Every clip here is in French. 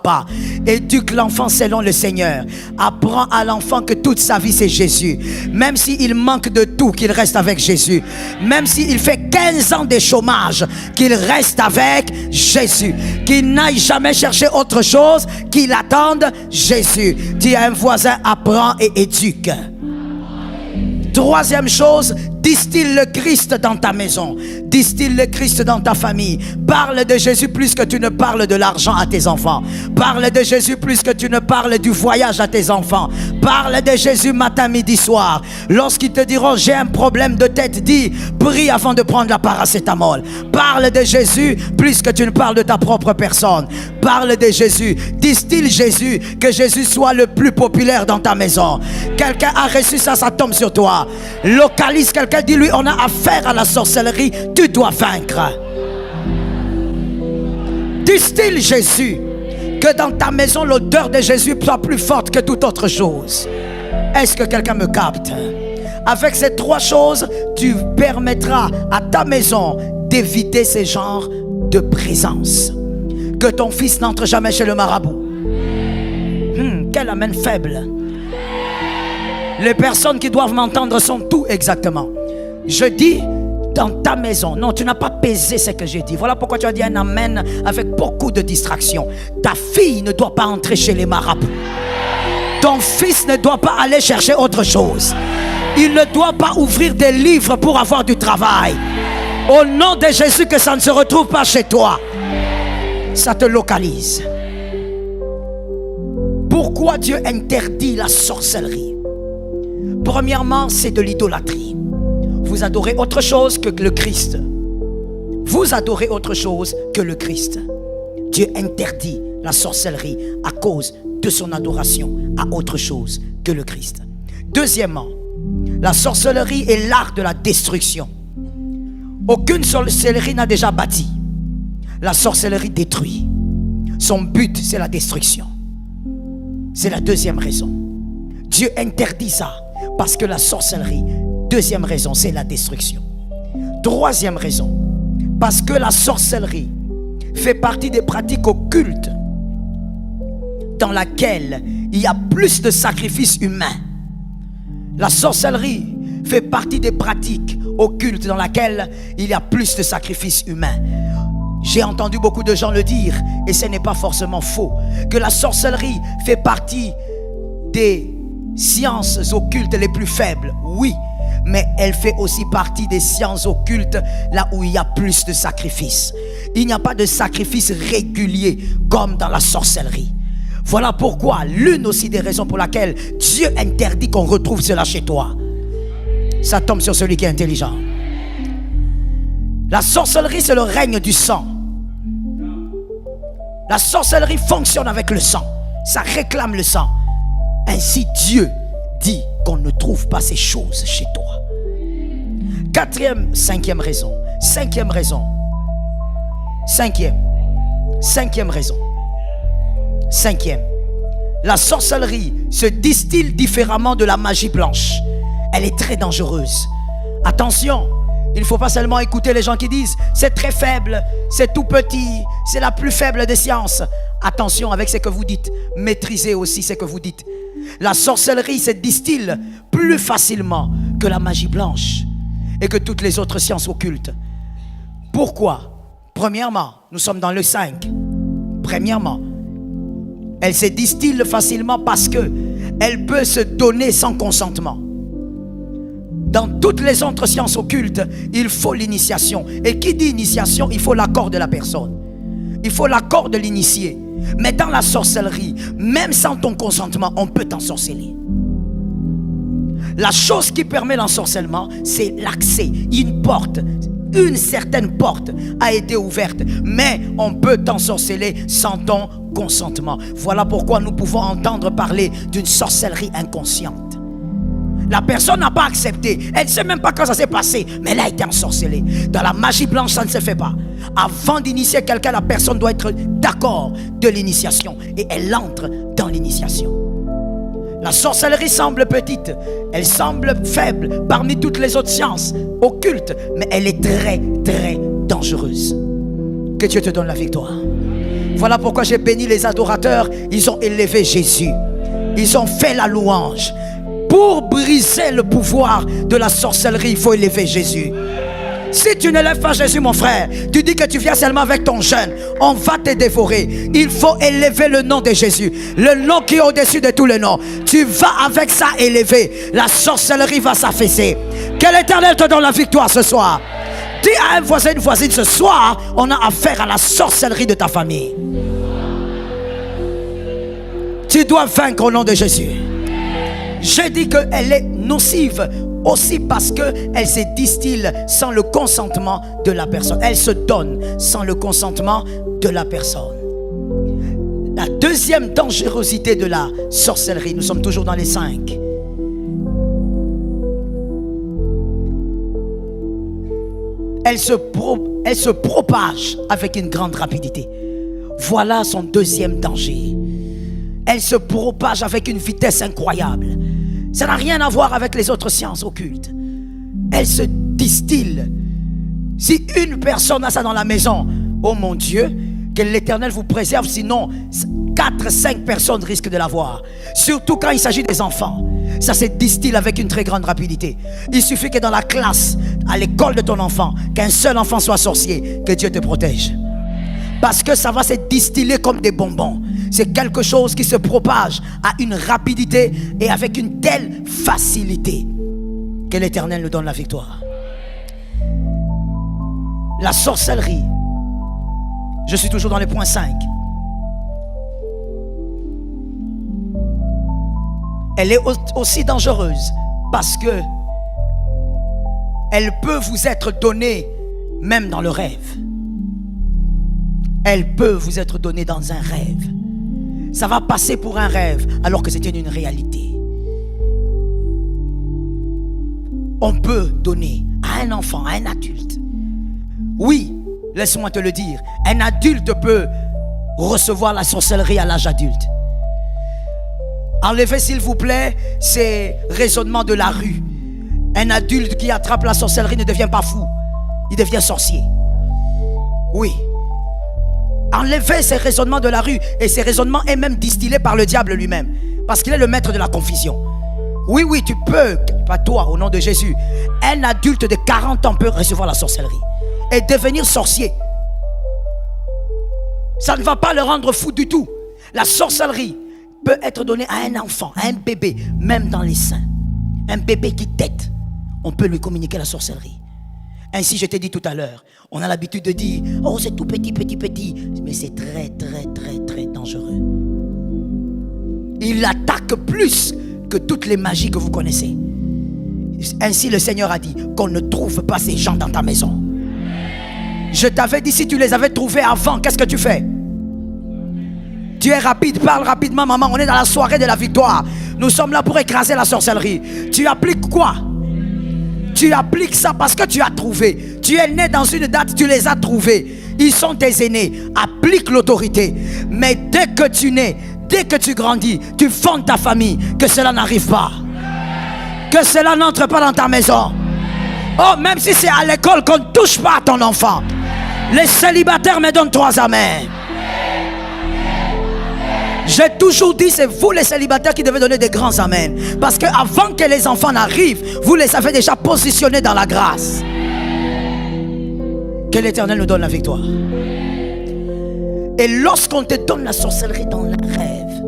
pas. Éduque l'enfant selon le Seigneur. Apprends à l'enfant que toute sa vie c'est Jésus. Même s'il manque de tout, qu'il reste avec Jésus. Même s'il fait 15 ans de chômage, qu'il reste avec Jésus. Qu'il n'aille jamais chercher autre chose, qu'il attende Jésus. Dis à un voisin, apprends et éduque. Troisième chose, distille le Christ dans ta maison. Distille le Christ dans ta famille. Parle de Jésus plus que tu ne parles de l'argent à tes enfants. Parle de Jésus plus que tu ne parles du voyage à tes enfants. Parle de Jésus matin, midi, soir. Lorsqu'ils te diront j'ai un problème de tête, dis prie avant de prendre la paracétamol. Parle de Jésus plus que tu ne parles de ta propre personne. Parle de Jésus. Distille Jésus. Que Jésus soit le plus populaire dans ta maison. Quelqu'un a reçu ça, ça tombe sur toi. Localise quelqu'un, dis-lui on a affaire à la sorcellerie, tu dois vaincre. Distille Jésus. Que dans ta maison l'odeur de Jésus soit plus forte que toute autre chose. Est-ce que quelqu'un me capte? Avec ces trois choses, tu permettras à ta maison d'éviter ces genres de présence. Que ton fils n'entre jamais chez le marabout. Quel amène faible. Les personnes qui doivent m'entendre sont tout exactement. Je dis dans ta maison. Non, tu n'as pas pesé ce que j'ai dit. Voilà pourquoi tu as dit un amen avec beaucoup de distractions. Ta fille ne doit pas entrer chez les marabouts. Ton fils ne doit pas aller chercher autre chose. Il ne doit pas ouvrir des livres pour avoir du travail. Au nom de Jésus, que ça ne se retrouve pas chez toi. Ça te localise. Pourquoi Dieu interdit la sorcellerie? Premièrement, c'est de l'idolâtrie. Vous adorez autre chose que le Christ. Vous adorez autre chose que le Christ. Dieu interdit la sorcellerie à cause de son adoration à autre chose que le Christ. Deuxièmement, la sorcellerie est l'art de la destruction. Aucune sorcellerie n'a déjà bâti. La sorcellerie détruit. Son but, c'est la destruction. C'est la deuxième raison. Dieu interdit ça parce que la sorcellerie, deuxième raison, c'est la destruction. Troisième raison, parce que la sorcellerie fait partie des pratiques occultes dans laquelle il y a plus de sacrifices humains. La sorcellerie fait partie des pratiques occultes dans laquelle il y a plus de sacrifices humains. J'ai entendu beaucoup de gens le dire, et ce n'est pas forcément faux, que la sorcellerie fait partie des sciences occultes les plus faibles. Oui, mais elle fait aussi partie des sciences occultes là où il y a plus de sacrifices. Il n'y a pas de sacrifice régulier comme dans la sorcellerie. Voilà pourquoi l'une aussi des raisons pour laquelle Dieu interdit qu'on retrouve cela chez toi. Ça tombe sur celui qui est intelligent. La sorcellerie, c'est le règne du sang. La sorcellerie fonctionne avec le sang. Ça réclame le sang. Ainsi Dieu dit qu'on ne trouve pas ces choses chez toi. Cinquième raison. Cinquième raison. La sorcellerie se distille différemment de la magie blanche. Elle est très dangereuse. Attention, il ne faut pas seulement écouter les gens qui disent c'est très faible, c'est tout petit, c'est la plus faible des sciences. Attention avec ce que vous dites. Maîtrisez aussi ce que vous dites. La sorcellerie se distille plus facilement que la magie blanche et que toutes les autres sciences occultes. Pourquoi? Premièrement, nous sommes dans le 5. Premièrement, elle se distille facilement parce que elle peut se donner sans consentement. Dans toutes les autres sciences occultes, il faut l'initiation. Et qui dit initiation, il faut l'accord de la personne. Il faut l'accord de l'initié. Mais dans la sorcellerie, même sans ton consentement, on peut t'ensorceler. La chose qui permet l'ensorcellement, c'est l'accès. Une certaine porte a été ouverte, mais on peut t'ensorceler sans ton consentement. Voilà pourquoi nous pouvons entendre parler d'une sorcellerie inconsciente. La personne n'a pas accepté. Elle ne sait même pas quand ça s'est passé, mais elle a été ensorcelée. Dans la magie blanche, ça ne se fait pas. Avant d'initier quelqu'un, la personne doit être d'accord de l'initiation. Et elle entre dans l'initiation. La sorcellerie semble petite. Elle semble faible parmi toutes les autres sciences occultes. Mais elle est très, très dangereuse. Que Dieu te donne la victoire. Voilà pourquoi j'ai béni les adorateurs. Ils ont élevé Jésus. Ils ont fait la louange. Pour briser le pouvoir de la sorcellerie, il faut élever Jésus. Si tu n'élèves pas Jésus, mon frère, tu dis que tu viens seulement avec ton jeûne, on va te dévorer. Il faut élever le nom de Jésus, le nom qui est au-dessus de tous les noms. Tu vas avec ça élever. La sorcellerie va s'affaisser. Que l'Éternel te donne la victoire ce soir. Dis à un voisin, une voisine, ce soir, on a affaire à la sorcellerie de ta famille. Tu dois vaincre au nom de Jésus. J'ai dit qu'elle est nocive aussi parce qu'elle se distille sans le consentement de la personne. Elle se donne sans le consentement de la personne. La deuxième dangerosité de la sorcellerie, nous sommes toujours dans les 5. Elle se propage avec une grande rapidité. Voilà son deuxième danger. Elle se propage avec une vitesse incroyable. Ça n'a rien à voir avec les autres sciences occultes. Elle se distille. Si une personne a ça dans la maison, oh mon Dieu, que l'Éternel vous préserve, sinon 4-5 personnes risquent de l'avoir. Surtout quand il s'agit des enfants. Ça se distille avec une très grande rapidité. Il suffit que dans la classe, à l'école de ton enfant, qu'un seul enfant soit sorcier, que Dieu te protège. Parce que ça va se distiller comme des bonbons. C'est quelque chose qui se propage à une rapidité et avec une telle facilité que l'Éternel nous donne la victoire. La sorcellerie. Je suis toujours dans les points 5. Elle est aussi dangereuse parce que elle peut vous être donnée même dans le rêve. Elle peut vous être donnée dans un rêve. Ça va passer pour un rêve alors que c'était une réalité. On peut donner à un enfant, à un adulte. Oui, laisse-moi te le dire. Un adulte peut recevoir la sorcellerie à l'âge adulte. Enlevez s'il vous plaît ces raisonnements de la rue. Un adulte qui attrape la sorcellerie ne devient pas fou. Il devient sorcier. Oui. Enlevez ces raisonnements de la rue. Et ces raisonnements est même distillé par le diable lui-même. Parce qu'il est le maître de la confusion. Oui, oui, tu peux, pas toi, au nom de Jésus. Un adulte de 40 ans peut recevoir la sorcellerie et devenir sorcier. Ça ne va pas le rendre fou du tout. La sorcellerie peut être donnée à un enfant, à un bébé, même dans les seins. Un bébé qui tète, on peut lui communiquer la sorcellerie. Ainsi, je t'ai dit tout à l'heure, on a l'habitude de dire, oh c'est tout petit, petit, petit. Mais c'est très, très, très, très dangereux. Il attaque plus que toutes les magies que vous connaissez. Ainsi, le Seigneur a dit qu'on ne trouve pas ces gens dans ta maison. Je t'avais dit, si tu les avais trouvés avant, qu'est-ce que tu fais? Tu es rapide, parle rapidement, maman. On est dans la soirée de la victoire. Nous sommes là pour écraser la sorcellerie. Tu appliques quoi? Tu appliques ça parce que tu as trouvé. Tu es né dans une date, tu les as trouvés. Ils sont tes aînés. Applique l'autorité. Mais dès que tu nais, dès que tu grandis, tu fondes ta famille. Que cela n'arrive pas. Que cela n'entre pas dans ta maison. Oh, même si c'est à l'école qu'on ne touche pas à ton enfant. Les célibataires me donnent 3 amens. J'ai toujours dit, c'est vous les célibataires qui devez donner des grands amens. Parce qu'avant que les enfants n'arrivent, vous les avez déjà positionnés dans la grâce. Que l'Éternel nous donne la victoire. Et lorsqu'on te donne la sorcellerie dans le rêve,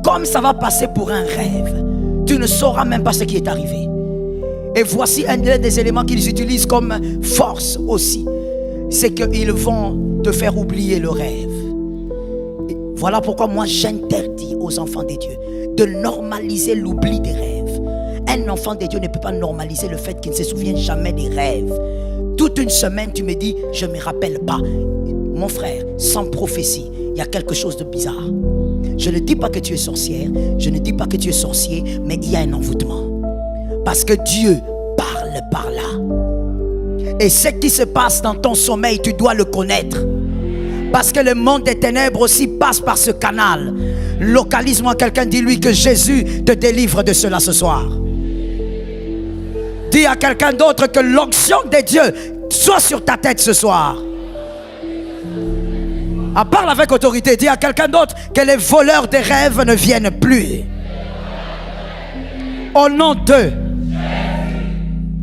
comme ça va passer pour un rêve, tu ne sauras même pas ce qui est arrivé. Et voici un des éléments qu'ils utilisent comme force aussi. C'est qu'ils vont te faire oublier le rêve. Voilà pourquoi moi j'interdis aux enfants des dieux de normaliser l'oubli des rêves. Un enfant des dieux ne peut pas normaliser le fait qu'il ne se souvienne jamais des rêves. Toute une semaine tu me dis je ne me rappelle pas. Mon frère, sans prophétie, il y a quelque chose de bizarre. Je ne dis pas que tu es sorcière, je ne dis pas que tu es sorcier, mais il y a un envoûtement. Parce que Dieu parle par là. Et ce qui se passe dans ton sommeil, tu dois le connaître. Parce que le monde des ténèbres aussi passe par ce canal. Localise-moi quelqu'un, dis-lui que Jésus te délivre de cela ce soir. Dis à quelqu'un d'autre que l'onction de Dieu soit sur ta tête ce soir. Ah, parle avec autorité. Dis à quelqu'un d'autre que les voleurs des rêves ne viennent plus. Au nom de...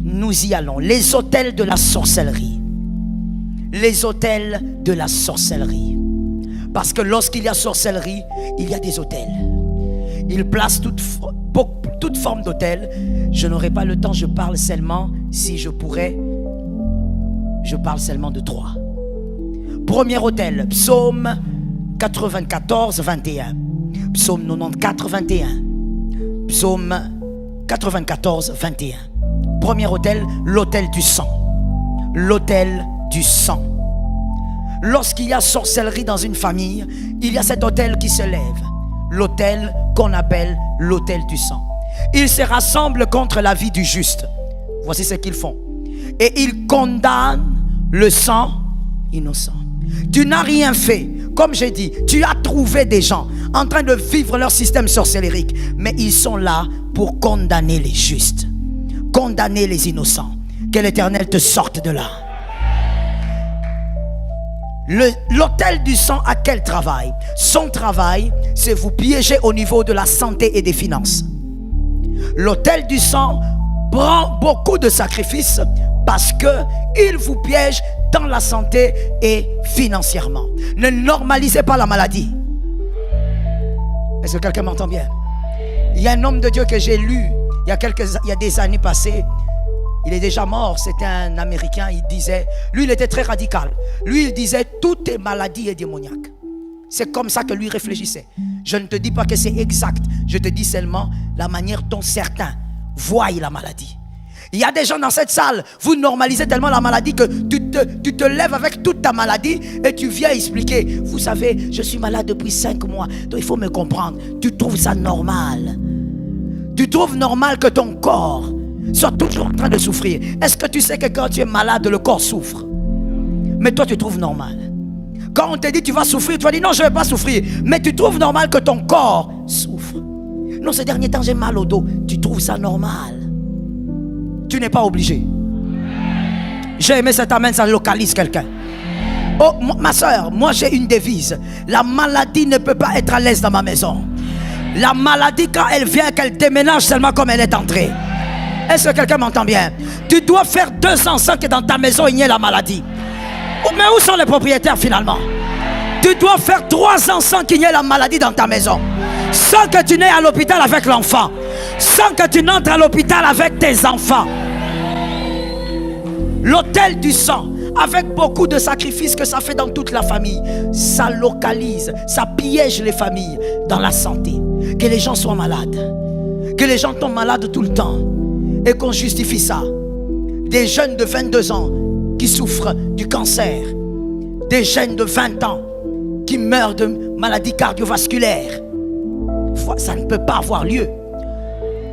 Nous y allons. Les autels de la sorcellerie. Les autels de la sorcellerie. Parce que lorsqu'il y a sorcellerie, il y a des autels. Ils placent toute forme d'autel. Je n'aurai pas le temps, je parle seulement, si je pourrais, je parle seulement de 3. Premier autel, psaume 94, 21. Psaume 94, 21. Psaume 94, 21. Premier autel, l'autel du sang. L'autel du sang. Lorsqu'il y a sorcellerie dans une famille, il y a cet autel qui se lève. L'autel qu'on appelle l'autel du sang. Ils se rassemblent contre la vie du juste. Voici ce qu'ils font. Et ils condamnent le sang innocent. Tu n'as rien fait. Comme j'ai dit, tu as trouvé des gens en train de vivre leur système sorcellérique. Mais ils sont là pour condamner les justes. Condamner les innocents. Que l'Éternel te sorte de là. L'autel du sang a quel travail? Son travail, c'est vous piéger au niveau de la santé et des finances. L'autel du sang prend beaucoup de sacrifices parce qu'il vous piège dans la santé et financièrement. Ne normalisez pas la maladie. Est-ce que quelqu'un m'entend bien? Il y a un homme de Dieu que j'ai lu il y a des années passées. Il est déjà mort, c'était un Américain. Il disait, lui il était très radical. Lui il disait, toute est maladie et démoniaque. C'est comme ça que lui réfléchissait. Je ne te dis pas que c'est exact. Je te dis seulement la manière dont certains voient la maladie. Il y a des gens dans cette salle, vous normalisez tellement la maladie que tu te lèves avec toute ta maladie et tu viens expliquer. Vous savez, je suis malade depuis 5 mois, donc il faut me comprendre. Tu trouves ça normal. Tu trouves normal que ton corps soit toujours en train de souffrir. Est-ce que tu sais que quand tu es malade, le corps souffre? Mais toi, tu trouves normal. Quand on te dit tu vas souffrir, tu vas dire non, je ne vais pas souffrir. Mais tu trouves normal que ton corps souffre. Non, ces derniers temps, j'ai mal au dos. Tu trouves ça normal. Tu n'es pas obligé. J'ai aimé cet amen, ça localise quelqu'un. Oh, ma soeur, moi j'ai une devise. La maladie ne peut pas être à l'aise dans ma maison. La maladie, quand elle vient, qu'elle déménage seulement comme elle est entrée. Est-ce que quelqu'un m'entend bien? Tu dois faire 2 ans sans que dans ta maison il y ait la maladie. Mais où sont les propriétaires finalement? Tu dois faire 3 ans sans qu'il y ait la maladie dans ta maison. Sans que tu n'aies à l'hôpital avec l'enfant. Sans que tu n'entres à l'hôpital avec tes enfants. L'autel du sang, avec beaucoup de sacrifices que ça fait dans toute la famille, ça localise, ça piège les familles dans la santé. Que les gens soient malades. Que les gens tombent malades tout le temps. Et qu'on justifie ça. Des jeunes de 22 ans qui souffrent du cancer. Des jeunes de 20 ans qui meurent de maladies cardiovasculaires. Ça ne peut pas avoir lieu.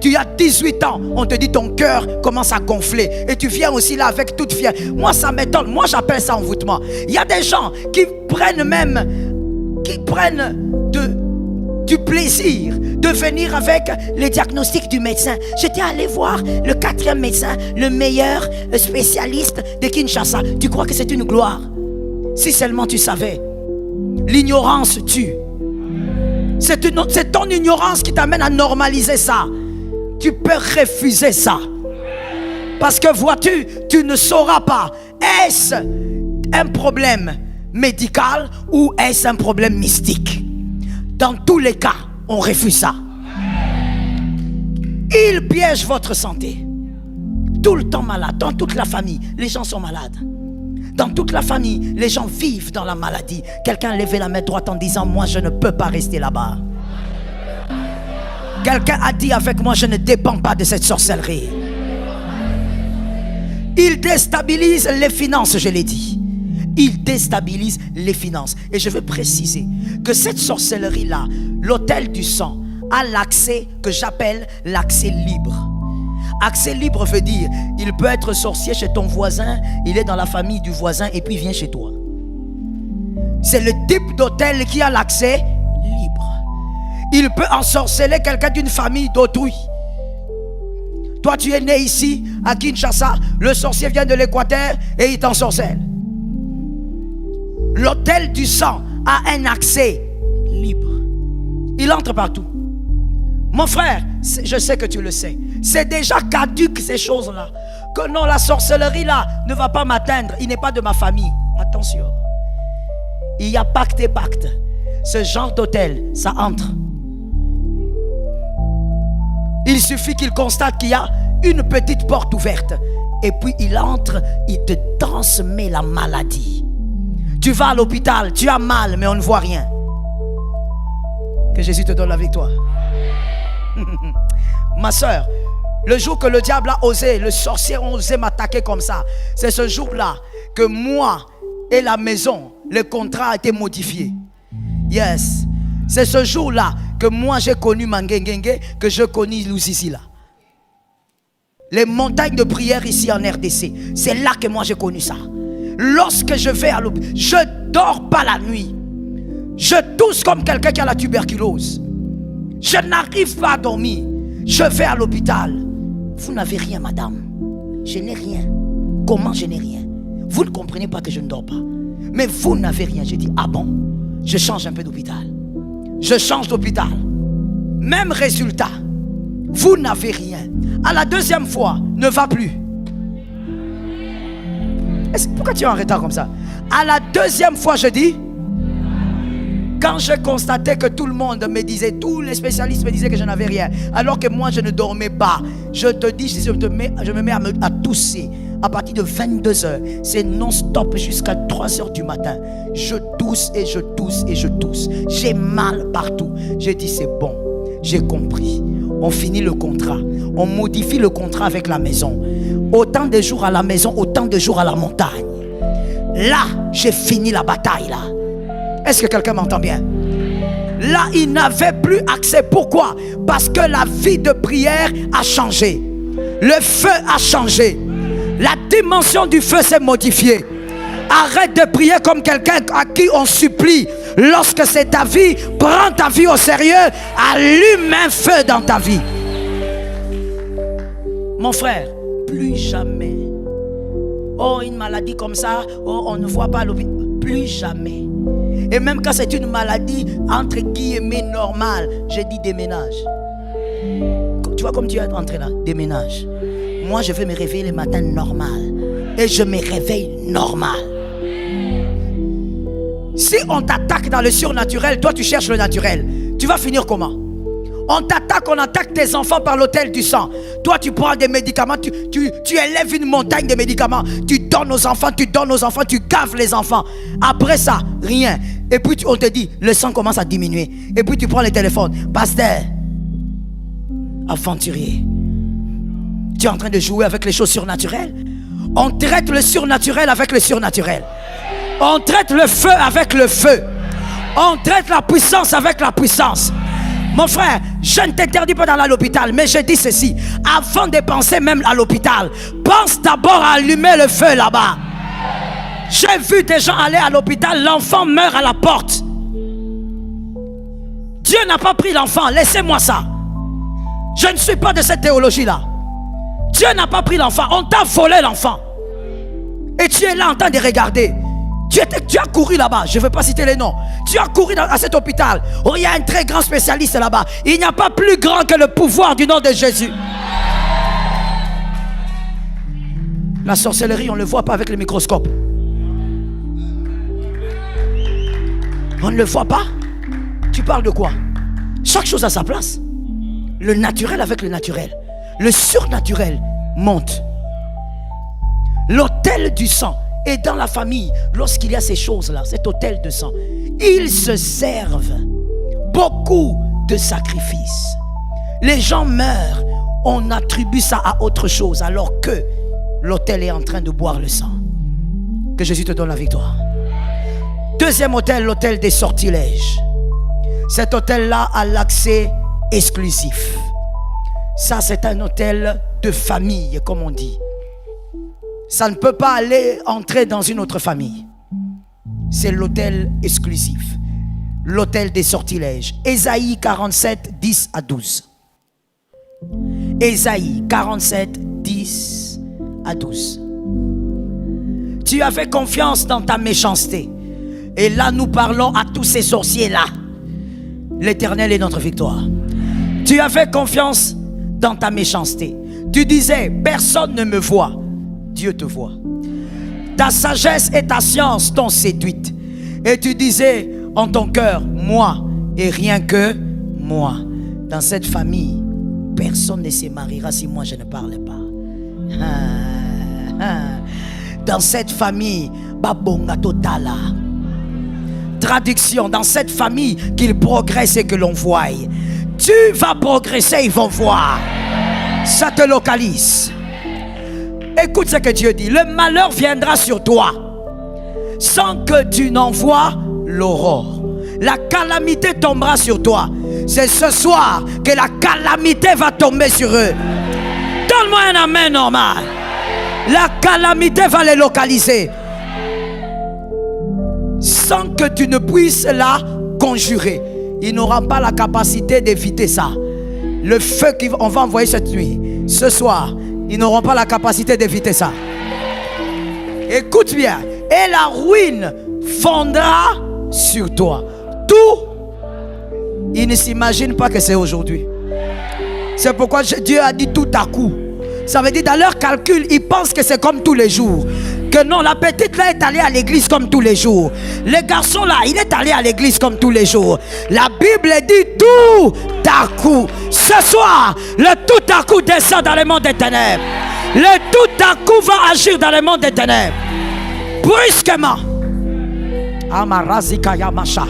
Tu as 18 ans, on te dit ton cœur commence à gonfler. Et tu viens aussi là avec toute fierté. Moi ça m'étonne, moi j'appelle ça envoûtement. Il y a des gens qui prennent du plaisir de venir avec les diagnostics du médecin. J'étais allé voir le 4e médecin, le meilleur spécialiste de Kinshasa. Tu crois que c'est une gloire? Si seulement tu savais. L'ignorance tue. C'est ton ignorance qui t'amène à normaliser ça. Tu peux refuser ça. Parce que vois-tu, tu ne sauras pas. Est-ce un problème médical ou est-ce un problème mystique? Dans tous les cas, on refuse ça. Il piège votre santé. Tout le temps malade, dans toute la famille, les gens sont malades. Dans toute la famille, les gens vivent dans la maladie. Quelqu'un levait la main droite en disant, moi je ne peux pas rester là-bas. Quelqu'un a dit avec moi, je ne dépends pas de cette sorcellerie. Il déstabilise les finances, je l'ai dit. Il déstabilise les finances. Et je veux préciser que cette sorcellerie-là, l'autel du sang, a l'accès que j'appelle l'accès libre. Accès libre veut dire, il peut être sorcier chez ton voisin, il est dans la famille du voisin et puis il vient chez toi. C'est le type d'hôtel qui a l'accès libre. Il peut ensorceler quelqu'un d'une famille d'autrui. Toi tu es né ici à Kinshasa, le sorcier vient de l'Équateur et il t'ensorcelle. L'autel du sang a un accès libre. Il entre partout. Mon frère, je sais que tu le sais. C'est déjà caduque ces choses-là. Que non, la sorcellerie là ne va pas m'atteindre. Il n'est pas de ma famille. Attention. Il y a pacte et pacte. Ce genre d'hôtel, ça entre. Il suffit qu'il constate qu'il y a une petite porte ouverte. Et puis il entre, il te transmet la maladie. Tu vas à l'hôpital, tu as mal, mais on ne voit rien. Que Jésus te donne la victoire. Ma soeur, le jour que le diable a osé, le sorcier a osé m'attaquer comme ça, c'est ce jour-là que moi et la maison, le contrat a été modifié. Yes. C'est ce jour-là que moi j'ai connu Mangengenge, que je connais Louzizi là. Les montagnes de prière ici en RDC, c'est là que moi j'ai connu ça. Lorsque je vais à l'hôpital, je ne dors pas la nuit. Je tousse comme quelqu'un qui a la tuberculose. Je n'arrive pas à dormir. Je vais à l'hôpital. Vous n'avez rien, madame. Je n'ai rien. Comment je n'ai rien? Vous ne comprenez pas que je ne dors pas. Mais vous n'avez rien. Je dis, ah bon? Je change un peu d'hôpital. Je change d'hôpital. Même résultat. Vous n'avez rien. À la deuxième fois, ne va plus. Pourquoi tu es en retard comme ça? À la deuxième fois, je dis, quand je constatais que tout le monde me disait, tous les spécialistes me disaient que je n'avais rien, alors que moi je ne dormais pas, je te dis, je me mets à tousser. À partir de 22h, c'est non-stop jusqu'à 3h du matin. Je tousse et je tousse et je tousse. J'ai mal partout. J'ai dit, c'est bon, j'ai compris. On finit le contrat. On modifie le contrat avec la maison. Autant de jours à la maison, autant de jours à la montagne. Là, j'ai fini la bataille là. Est-ce que quelqu'un m'entend bien? Là, il n'avait plus accès. Pourquoi? Parce que la vie de prière a changé. Le feu a changé. La dimension du feu s'est modifiée. Arrête de prier comme quelqu'un à qui on supplie. Lorsque c'est ta vie, prends ta vie au sérieux. Allume un feu dans ta vie. Mon frère, plus jamais. Oh, une maladie comme ça, oh, on ne voit pas l'hôpital. Plus jamais. Et même quand c'est une maladie entre guillemets normale, j'ai dit déménage. Tu vois comme tu es entré là, déménage. Moi je vais me réveiller le matin normal. Et je me réveille normal. Si on t'attaque dans le surnaturel, toi tu cherches le naturel. Tu vas finir comment? On t'attaque, on attaque tes enfants par l'hôtel du sang. Toi tu prends des médicaments, tu élèves une montagne de médicaments. Tu donnes aux enfants, tu gaves les enfants. Après ça, rien. Et puis on te dit, le sang commence à diminuer. Et puis tu prends le téléphone. Pasteur, aventurier, tu es en train de jouer avec les choses surnaturelles. On traite le surnaturel avec le surnaturel. On traite le feu avec le feu. On traite la puissance avec la puissance. Mon frère, je ne t'interdis pas d'aller à l'hôpital, mais je dis ceci, avant de penser même à l'hôpital, pense d'abord à allumer le feu là-bas. J'ai vu des gens aller à l'hôpital, l'enfant meurt à la porte. Dieu n'a pas pris l'enfant, laissez-moi ça. Je ne suis pas de cette théologie-là. Dieu n'a pas pris l'enfant, on t'a volé l'enfant. Et tu es là en train de regarder. Tu as couru là-bas, je ne veux pas citer les noms. Tu as couru à cet hôpital. Oh, il y a un très grand spécialiste là-bas. Il n'y a pas plus grand que le pouvoir du nom de Jésus. La sorcellerie, on ne le voit pas avec le microscope. On ne le voit pas. Tu parles de quoi? Chaque chose a sa place. Le naturel avec le naturel. Le surnaturel monte. L'autel du sang. Et dans la famille, lorsqu'il y a ces choses-là, cet autel de sang, ils se servent beaucoup de sacrifices. Les gens meurent, on attribue ça à autre chose, alors que l'autel est en train de boire le sang. Que Jésus te donne la victoire. Deuxième autel, l'autel des sortilèges. Cet autel-là a l'accès exclusif. Ça, c'est un autel de famille, comme on dit. Ça ne peut pas entrer dans une autre famille. C'est l'autel exclusif. L'autel des sortilèges. Ésaïe 47, 10 à 12. Ésaïe 47, 10 à 12. Tu as fait confiance dans ta méchanceté Et là, nous parlons à tous ces sorciers-là. L'Éternel est notre victoire. Tu avais confiance dans ta méchanceté. Tu disais, personne ne me voit. Dieu te voit. Ta sagesse et ta science t'ont séduite. Et tu disais en ton cœur, moi et rien que moi. Dans cette famille, personne ne se mariera si moi je ne parle pas. Dans cette famille, babonga totala. Traduction, dans cette famille, qu'il progresse et que l'on voie. Tu vas progresser, ils vont voir. Ça te localise. Écoute ce que Dieu dit. Le malheur viendra sur toi sans que tu n'envoies l'aurore. La calamité tombera sur toi. C'est ce soir que la calamité va tomber sur eux. Donne-moi un amen normal. La calamité va les localiser sans que tu ne puisses la conjurer. Ils n'auront pas la capacité d'éviter ça. Le feu qu'on va envoyer cette nuit, ce soir, ils n'auront pas la capacité d'éviter ça. Écoute bien. Et la ruine fondra sur toi. Tout, ils ne s'imaginent pas que c'est aujourd'hui. C'est pourquoi Dieu a dit tout à coup. Ça veut dire dans leur calcul, ils pensent que c'est comme tous les jours. Que non, la petite là est allée à l'église comme tous les jours. Le garçon là, il est allé à l'église comme tous les jours. La Bible dit tout à coup. Ce soir, le tout à coup descend dans le monde des ténèbres. Le tout à coup va agir dans le monde des ténèbres. Brusquement. Amarazikaya Masha.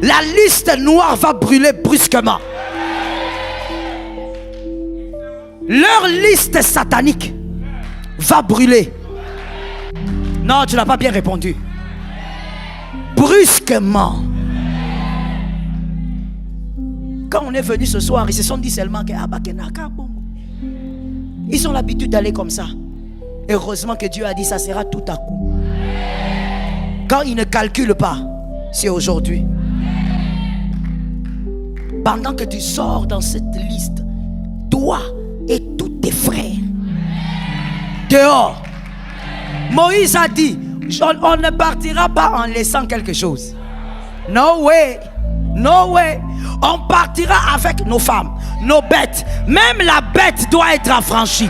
La liste noire va brûler brusquement. Leur liste satanique va brûler. Non, tu n'as pas bien répondu. Brusquement. Quand on est venu ce soir, ils se sont dit seulement que ils ont l'habitude d'aller comme ça. Heureusement que Dieu a dit ça sera tout à coup. Quand ils ne calculent pas, c'est aujourd'hui. Pendant que tu sors dans cette liste, toi et tous tes frères, dehors, Moïse a dit, on ne partira pas en laissant quelque chose. No way. No way. On partira avec nos femmes, nos bêtes. Même la bête doit être affranchie.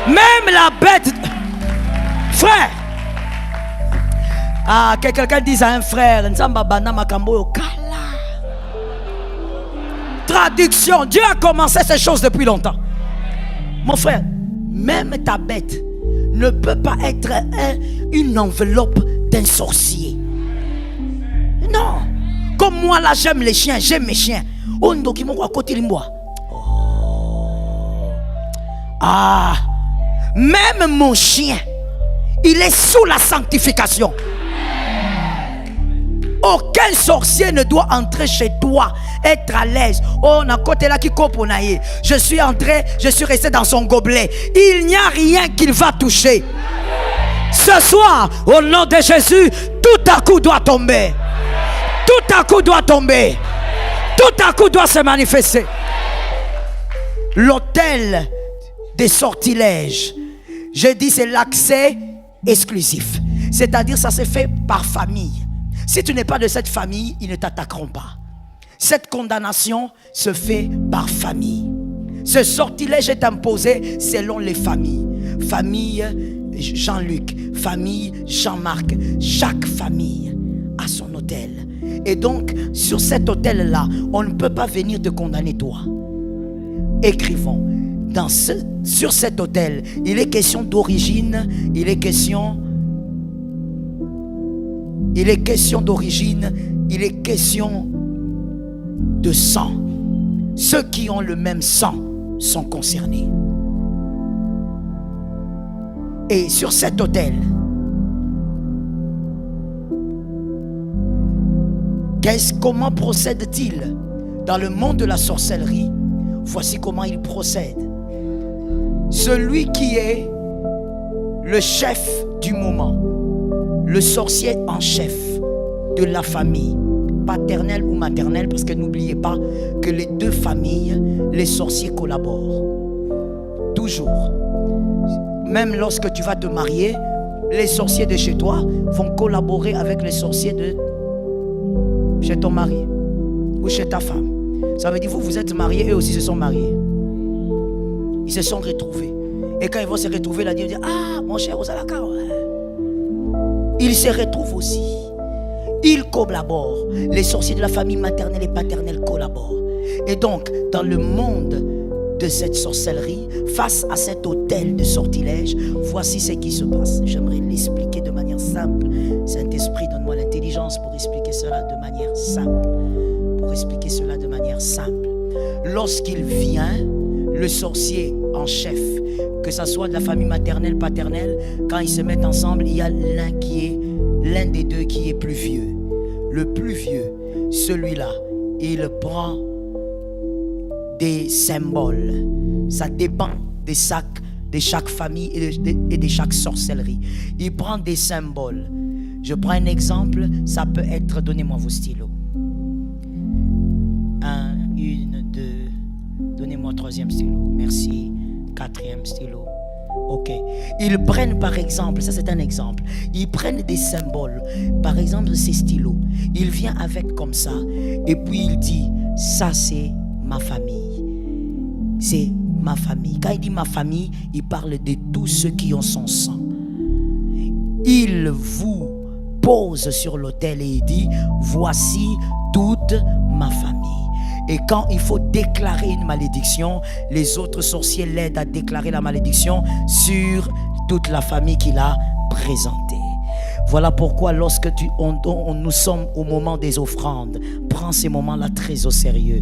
Même la bête. Frère. Ah, que quelqu'un dise à un frère, traduction, Dieu a commencé ces choses depuis longtemps. Mon frère, même ta bête ne peut pas être une enveloppe d'un sorcier. Non. Comme moi là, j'aime les chiens, j'aime mes chiens. Ah, même mon chien, il est sous la sanctification. Aucun sorcier ne doit entrer chez toi, être à l'aise. Oh, on a côté là qui coponaye. Je suis entré, je suis resté dans son gobelet. Il n'y a rien qu'il va toucher. Ce soir, au nom de Jésus, tout à coup doit tomber. Tout à coup doit tomber. Tout à coup doit se manifester. L'hôtel des sortilèges, je dis c'est l'accès exclusif. C'est-à-dire ça se fait par famille. Si tu n'es pas de cette famille, ils ne t'attaqueront pas. Cette condamnation se fait par famille. Ce sortilège est imposé selon les familles. Famille Jean-Luc, famille Jean-Marc. Chaque famille a son hôtel. Et donc, sur cet hôtel-là, on ne peut pas venir te condamner toi. Écrivons. Sur cet hôtel, il est question d'origine, il est question d'origine, il est question de sang. Ceux qui ont le même sang sont concernés. Et sur cet hôtel, comment procède-t-il dans le monde de la sorcellerie? Voici comment il procède. Celui qui est le chef du moment, le sorcier en chef de la famille, paternelle ou maternelle, parce que n'oubliez pas que les deux familles, les sorciers collaborent. Toujours. Même lorsque tu vas te marier, les sorciers de chez toi vont collaborer avec les sorciers de chez ton mari ou chez ta femme. Ça veut dire vous êtes mariés, eux aussi se sont mariés. Ils se sont retrouvés. Et quand ils vont se retrouver, là, Dieu dit, ah, mon cher Osalaka, ils se retrouvent aussi. Ils collaborent. Les sorciers de la famille maternelle et paternelle collaborent. Et donc, dans le monde de cette sorcellerie, face à cet hôtel de sortilège, voici ce qui se passe. J'aimerais l'expliquer de manière simple. Saint-Esprit, donne-moi l'intelligence pour expliquer cela de manière simple. Pour expliquer cela de manière simple. Lorsqu'il vient, le sorcier en chef, que ce soit de la famille maternelle, paternelle, quand ils se mettent ensemble, il y a l'un des deux qui est plus vieux. Le plus vieux, celui-là, il prend des symboles. Ça dépend de chaque famille et de chaque sorcellerie. Il prend des symboles. Je prends un exemple, ça peut être, donnez-moi vos stylos. 1, 2, donnez-moi troisième stylo, merci. Quatrième stylo. Ok. Ils prennent par exemple, ça c'est un exemple, ils prennent des symboles. Par exemple, ces stylos. Il vient avec comme ça. Et puis il dit, ça c'est ma famille. C'est ma famille. Quand il dit ma famille, il parle de tous ceux qui ont son sang. Il vous pose sur l'autel et il dit, voici toute ma famille. Et quand il faut déclarer une malédiction, les autres sorciers l'aident à déclarer la malédiction sur toute la famille qu'il a présentée. Voilà pourquoi lorsque nous sommes au moment des offrandes, prends ces moments-là très au sérieux.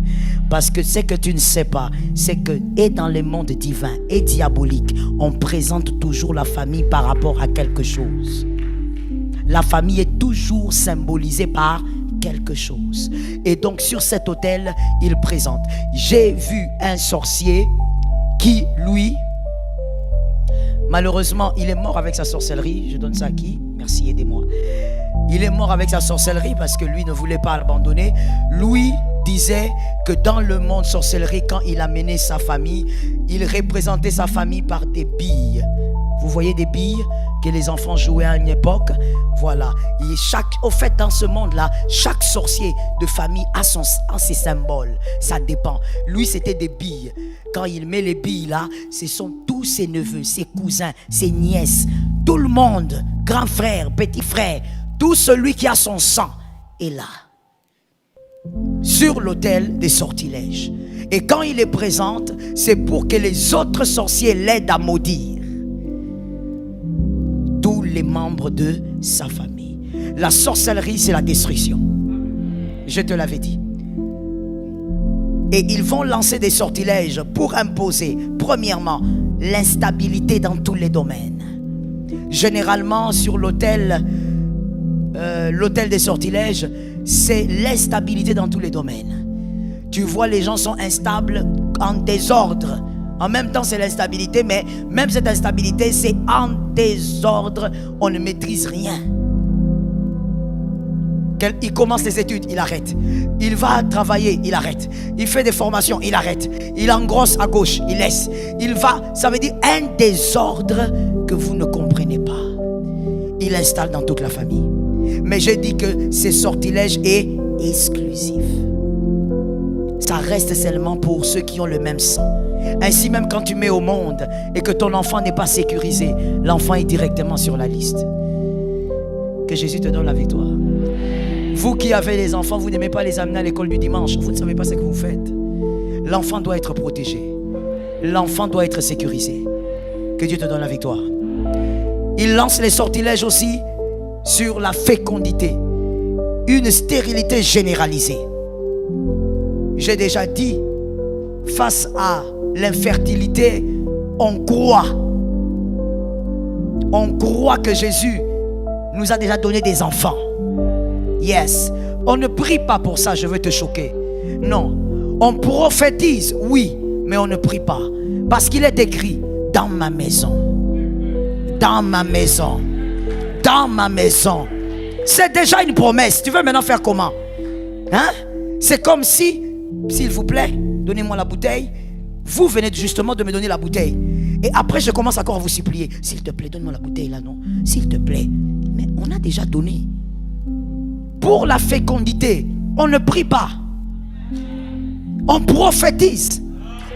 Parce que ce que tu ne sais pas, c'est que et dans les mondes divins et diaboliques, on présente toujours la famille par rapport à quelque chose. La famille est toujours symbolisée par quelque chose. Et donc sur cet autel, il présente. J'ai vu un sorcier qui, lui, malheureusement, il est mort avec sa sorcellerie. Je donne ça à qui? Merci, aidez-moi. Il est mort avec sa sorcellerie parce que lui ne voulait pas l'abandonner. Lui disait que dans le monde sorcellerie, quand il amenait sa famille, il représentait sa famille par des billes. Vous voyez des billes que les enfants jouaient à une époque. Voilà. Et au fait, dans ce monde-là, chaque sorcier de famille a ses symboles. Ça dépend. Lui, c'était des billes. Quand il met les billes là, ce sont tous ses neveux, ses cousins, ses nièces. Tout le monde, grand frère, petit frère, tout celui qui a son sang est là. Sur l'autel des sortilèges. Et quand il les présente, c'est pour que les autres sorciers l'aident à maudire tous les membres de sa famille. La sorcellerie, c'est la destruction. Je te l'avais dit. Et ils vont lancer des sortilèges pour imposer, premièrement, l'instabilité dans tous les domaines. Généralement, sur l'autel des sortilèges, c'est l'instabilité dans tous les domaines. Tu vois, les gens sont instables, en désordre. En même temps, c'est l'instabilité, mais même cette instabilité, c'est en désordre. On ne maîtrise rien. Il commence les études, il arrête. Il va travailler, il arrête. Il fait des formations, il arrête. Il engrosse à gauche, il laisse. Il va, ça veut dire un désordre que vous ne comprenez pas. Il installe dans toute la famille. Mais j'ai dit que ce sortilège est exclusif. Ça reste seulement pour ceux qui ont le même sang. Ainsi même quand tu mets au monde et que ton enfant n'est pas sécurisé, l'enfant est directement sur la liste. Que Jésus te donne la victoire. Vous qui avez les enfants, vous n'aimez pas les amener à l'école du dimanche. Vous ne savez pas ce que vous faites. L'enfant doit être protégé. L'enfant doit être sécurisé. Que Dieu te donne la victoire. Il lance les sortilèges aussi sur la fécondité. Une stérilité généralisée. J'ai déjà dit, face à l'infertilité, on croit que Jésus nous a déjà donné des enfants. Yes. On ne prie pas pour ça, je veux te choquer. Non. On prophétise, oui, mais on ne prie pas. Parce qu'il est écrit, dans ma maison. Dans ma maison. Dans ma maison. C'est déjà une promesse. Tu veux maintenant faire comment? Hein? C'est comme si, s'il vous plaît, donnez-moi la bouteille. Vous venez justement de me donner la bouteille. Et après, je commence encore à vous supplier. S'il te plaît, donne-moi la bouteille là, non? S'il te plaît. Mais on a déjà donné. Pour la fécondité, On ne prie pas. On prophétise.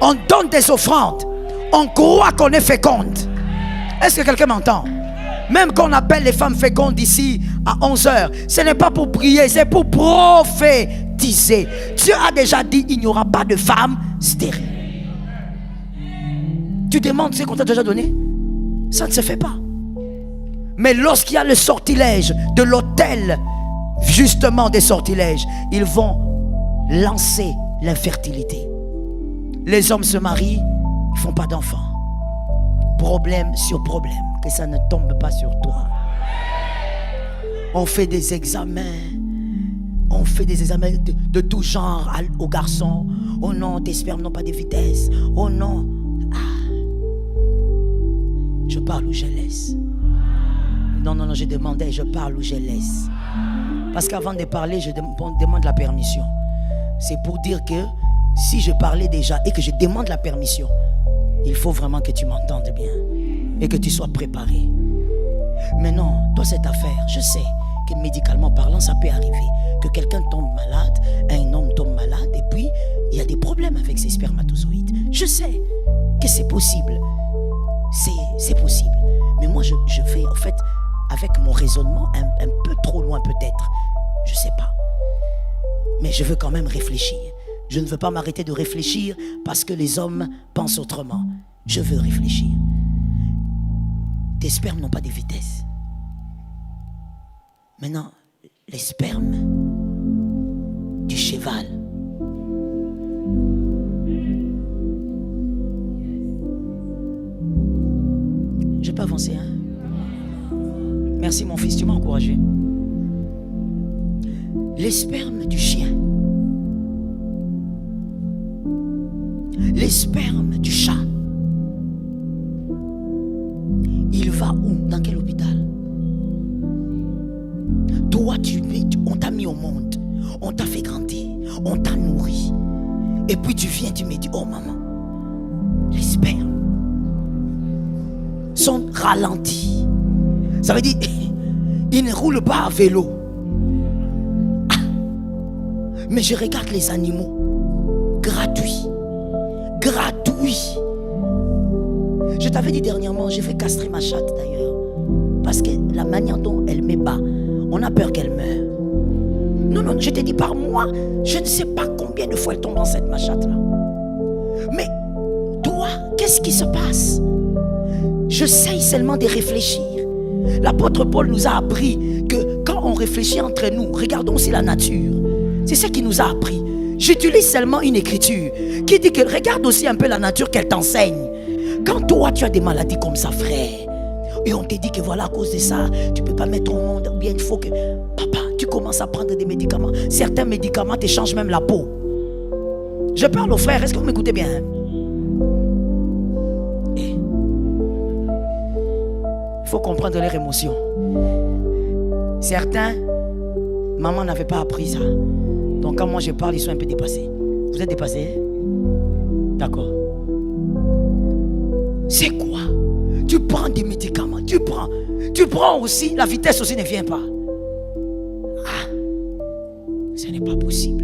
On donne des offrandes. On croit qu'on est féconde. Est-ce que quelqu'un m'entend? Même qu'on appelle les femmes fécondes ici à 11h, ce n'est pas pour prier, c'est pour prophétiser. Dieu a déjà dit, il n'y aura pas de femmes stériles. Tu demandes ce qu'on t'a déjà donné? Ça ne se fait pas. Mais lorsqu'il y a le sortilège de l'autel, justement des sortilèges, ils vont lancer l'infertilité. Les hommes se marient, ils ne font pas d'enfants. Problème sur problème, que ça ne tombe pas sur toi. On fait des examens. On fait des examens de tout genre aux garçons. Oh non, tes spermes n'ont pas de vitesse. Oh non. Ah. Je parle ou je laisse? Non, je demandais, je parle ou je laisse? Parce qu'avant de parler, je demande la permission. C'est pour dire que si je parlais déjà et que je demande la permission, il faut vraiment que tu m'entendes bien et que tu sois préparé. Mais non, toi cette affaire, je sais que médicalement parlant, ça peut arriver. Que quelqu'un tombe malade, un homme tombe malade et puis il y a des problèmes avec ses spermatozoïdes. Je sais que c'est possible. C'est possible. Mais moi, je fais en fait avec mon raisonnement un peu trop loin peut-être. Je sais pas. Mais je veux quand même réfléchir. Je ne veux pas m'arrêter de réfléchir parce que les hommes pensent autrement. Je veux réfléchir. Tes spermes n'ont pas de vitesse. Maintenant, les spermes du cheval. Je peux avancer, hein? Merci mon fils, tu m'as encouragé. Les spermes du chien. Les spermes du chat. Il va où? Dans quel hôpital? Toi, on t'a mis au monde. On t'a fait grandir. On t'a nourri. Et puis tu viens, tu me dis, oh maman, les spermes sont ralentis. Ça veut dire, ils ne roulent pas à vélo. Ah. Mais je regarde les animaux. Gratuits. Je t'avais dit dernièrement, j'ai fait castrer ma chatte d'ailleurs. Parce que la manière dont elle me bat, on a peur qu'elle meure. Non, je t'ai dit par moi, je ne sais pas combien de fois elle tombe enceinte ma chatte là. Mais toi, qu'est-ce qui se passe? J'essaye seulement de réfléchir. L'apôtre Paul nous a appris que quand on réfléchit entre nous, regardons aussi la nature. C'est ce qu'il nous a appris. J'utilise seulement une écriture qui dit que regarde aussi un peu la nature qu'elle t'enseigne. Quand toi tu as des maladies comme ça, frère, et on te dit que voilà à cause de ça, tu ne peux pas mettre au monde, ou bien il faut que, papa, tu commences à prendre des médicaments. Certains médicaments te changent même la peau. Je parle aux frères, est-ce que vous m'écoutez bien? Il faut comprendre leurs émotions. Certains, maman n'avait pas appris ça. Donc quand moi je parle, ils sont un peu dépassés. Vous êtes dépassés? D'accord. C'est quoi? Tu prends des médicaments, tu prends aussi, la vitesse aussi ne vient pas. Ah, ce n'est pas possible.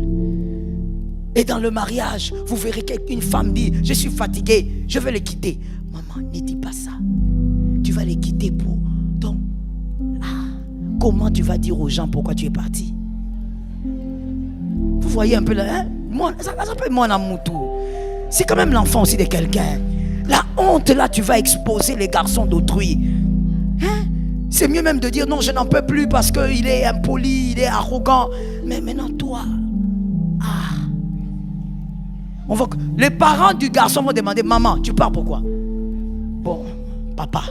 Et dans le mariage, vous verrez qu'une femme dit, je suis fatiguée, je vais le quitter. Maman, ne dis pas ça. Tu vas les quitter pour ton... Ah, comment tu vas dire aux gens pourquoi tu es parti? Vous voyez un peu là, hein? Moi, ça s'appelle mon amoutou. C'est quand même l'enfant aussi de quelqu'un. La honte là, tu vas exposer les garçons d'autrui. Hein? C'est mieux même de dire non, je n'en peux plus parce qu'il est impoli, il est arrogant. Mais maintenant, toi, les parents du garçon vont demander, maman, tu pars pourquoi? Bon, papa,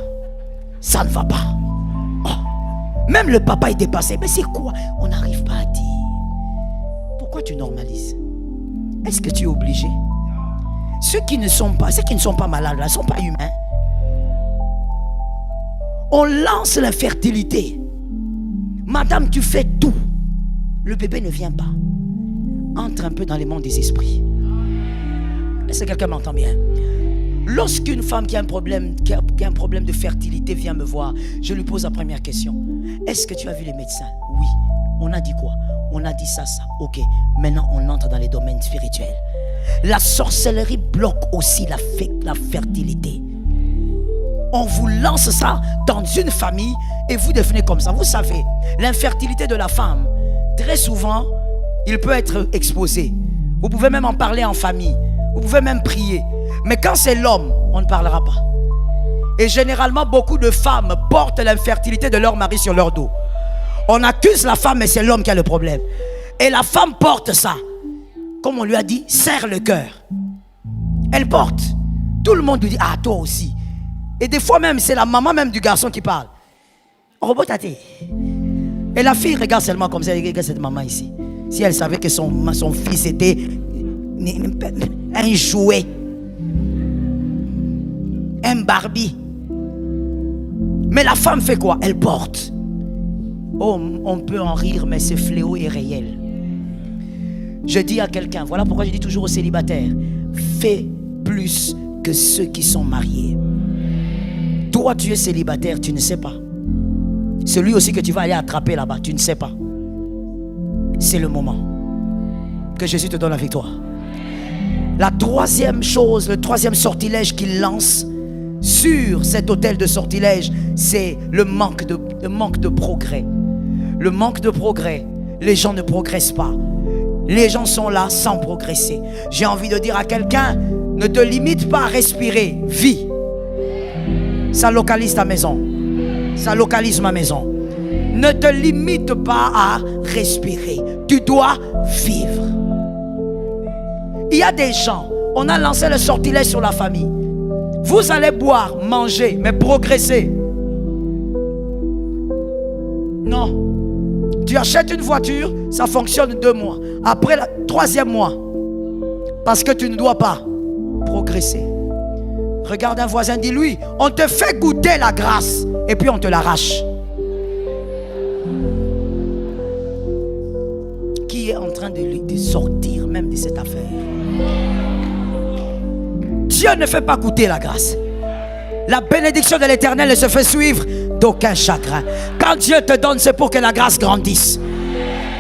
ça ne va pas. Oh. Même le papa est dépassé. Mais c'est quoi? On n'arrive pas à dire. Pourquoi tu normalises? Est-ce que tu es obligé? Ceux qui ne sont pas malades, ne sont pas humains. On lance l'infertilité. Madame, tu fais tout. Le bébé ne vient pas. Entre un peu dans les mondes des esprits. Est-ce que quelqu'un m'entend bien? Lorsqu'une femme qui a un problème de fertilité vient me voir, je lui pose la première question. Est-ce que tu as vu les médecins? Oui. On a dit quoi? On a dit ça. Ok, maintenant on entre dans les domaines spirituels. La sorcellerie bloque aussi la fertilité. On vous lance ça dans une famille et vous devenez comme ça. Vous savez, l'infertilité de la femme, très souvent, il peut être exposé. Vous pouvez même en parler en famille. Vous pouvez même prier. Mais quand c'est l'homme, on ne parlera pas. Et généralement, beaucoup de femmes portent l'infertilité de leur mari sur leur dos. On accuse la femme, mais c'est l'homme qui a le problème. Et la femme porte ça. Comme on lui a dit, serre le cœur. Elle porte. Tout le monde lui dit, ah, toi aussi. Et des fois même, c'est la maman même du garçon qui parle. Robot tâté. Et la fille regarde seulement comme ça, elle regarde cette maman ici. Si elle savait que son fils était un jouet, un Barbie. Mais la femme fait quoi? Elle porte. Oh, on peut en rire, mais ce fléau est réel. Je dis à quelqu'un, voilà pourquoi je dis toujours aux célibataires, fais plus que ceux qui sont mariés. Toi, tu es célibataire, tu ne sais pas. Celui aussi que tu vas aller attraper là-bas, tu ne sais pas. C'est le moment que Jésus te donne la victoire. La troisième chose, le troisième sortilège qu'il lance sur cet autel de sortilège, c'est le manque de progrès. Le manque de progrès, les gens ne progressent pas. Les gens sont là sans progresser. J'ai envie de dire à quelqu'un, ne te limite pas à respirer, vis. Ça localise ta maison. Ça localise ma maison. Ne te limite pas à respirer. Tu dois vivre. Il y a des gens, on a lancé le sortilège sur la famille. Vous allez boire, manger, mais progresser. Non. Tu achètes une voiture, ça fonctionne 2 mois. Après le 3e mois, parce que tu ne dois pas progresser. Regarde un voisin, dis-lui, on te fait goûter la grâce et puis on te l'arrache. Qui est en train de sortir même de cette affaire? Dieu ne fait pas goûter la grâce. La bénédiction de l'Éternel ne se fait suivre d'aucun chagrin. Quand Dieu te donne, c'est pour que la grâce grandisse.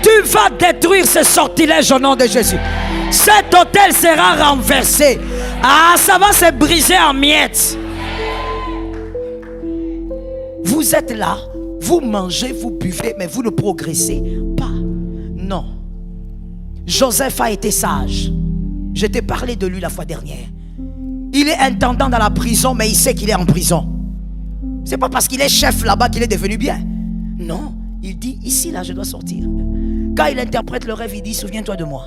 Tu vas détruire ce sortilège au nom de Jésus. Cet autel sera renversé. Ah, ça va se briser en miettes. Vous êtes là, vous mangez, vous buvez, mais vous ne progressez pas. Non. Joseph a été sage. Je t'ai parlé de lui la fois dernière. Il est intendant dans la prison, mais il sait qu'il est en prison. C'est pas parce qu'il est chef là-bas qu'il est devenu bien. Non, il dit, ici là je dois sortir. Quand il interprète le rêve, il dit, souviens-toi de moi.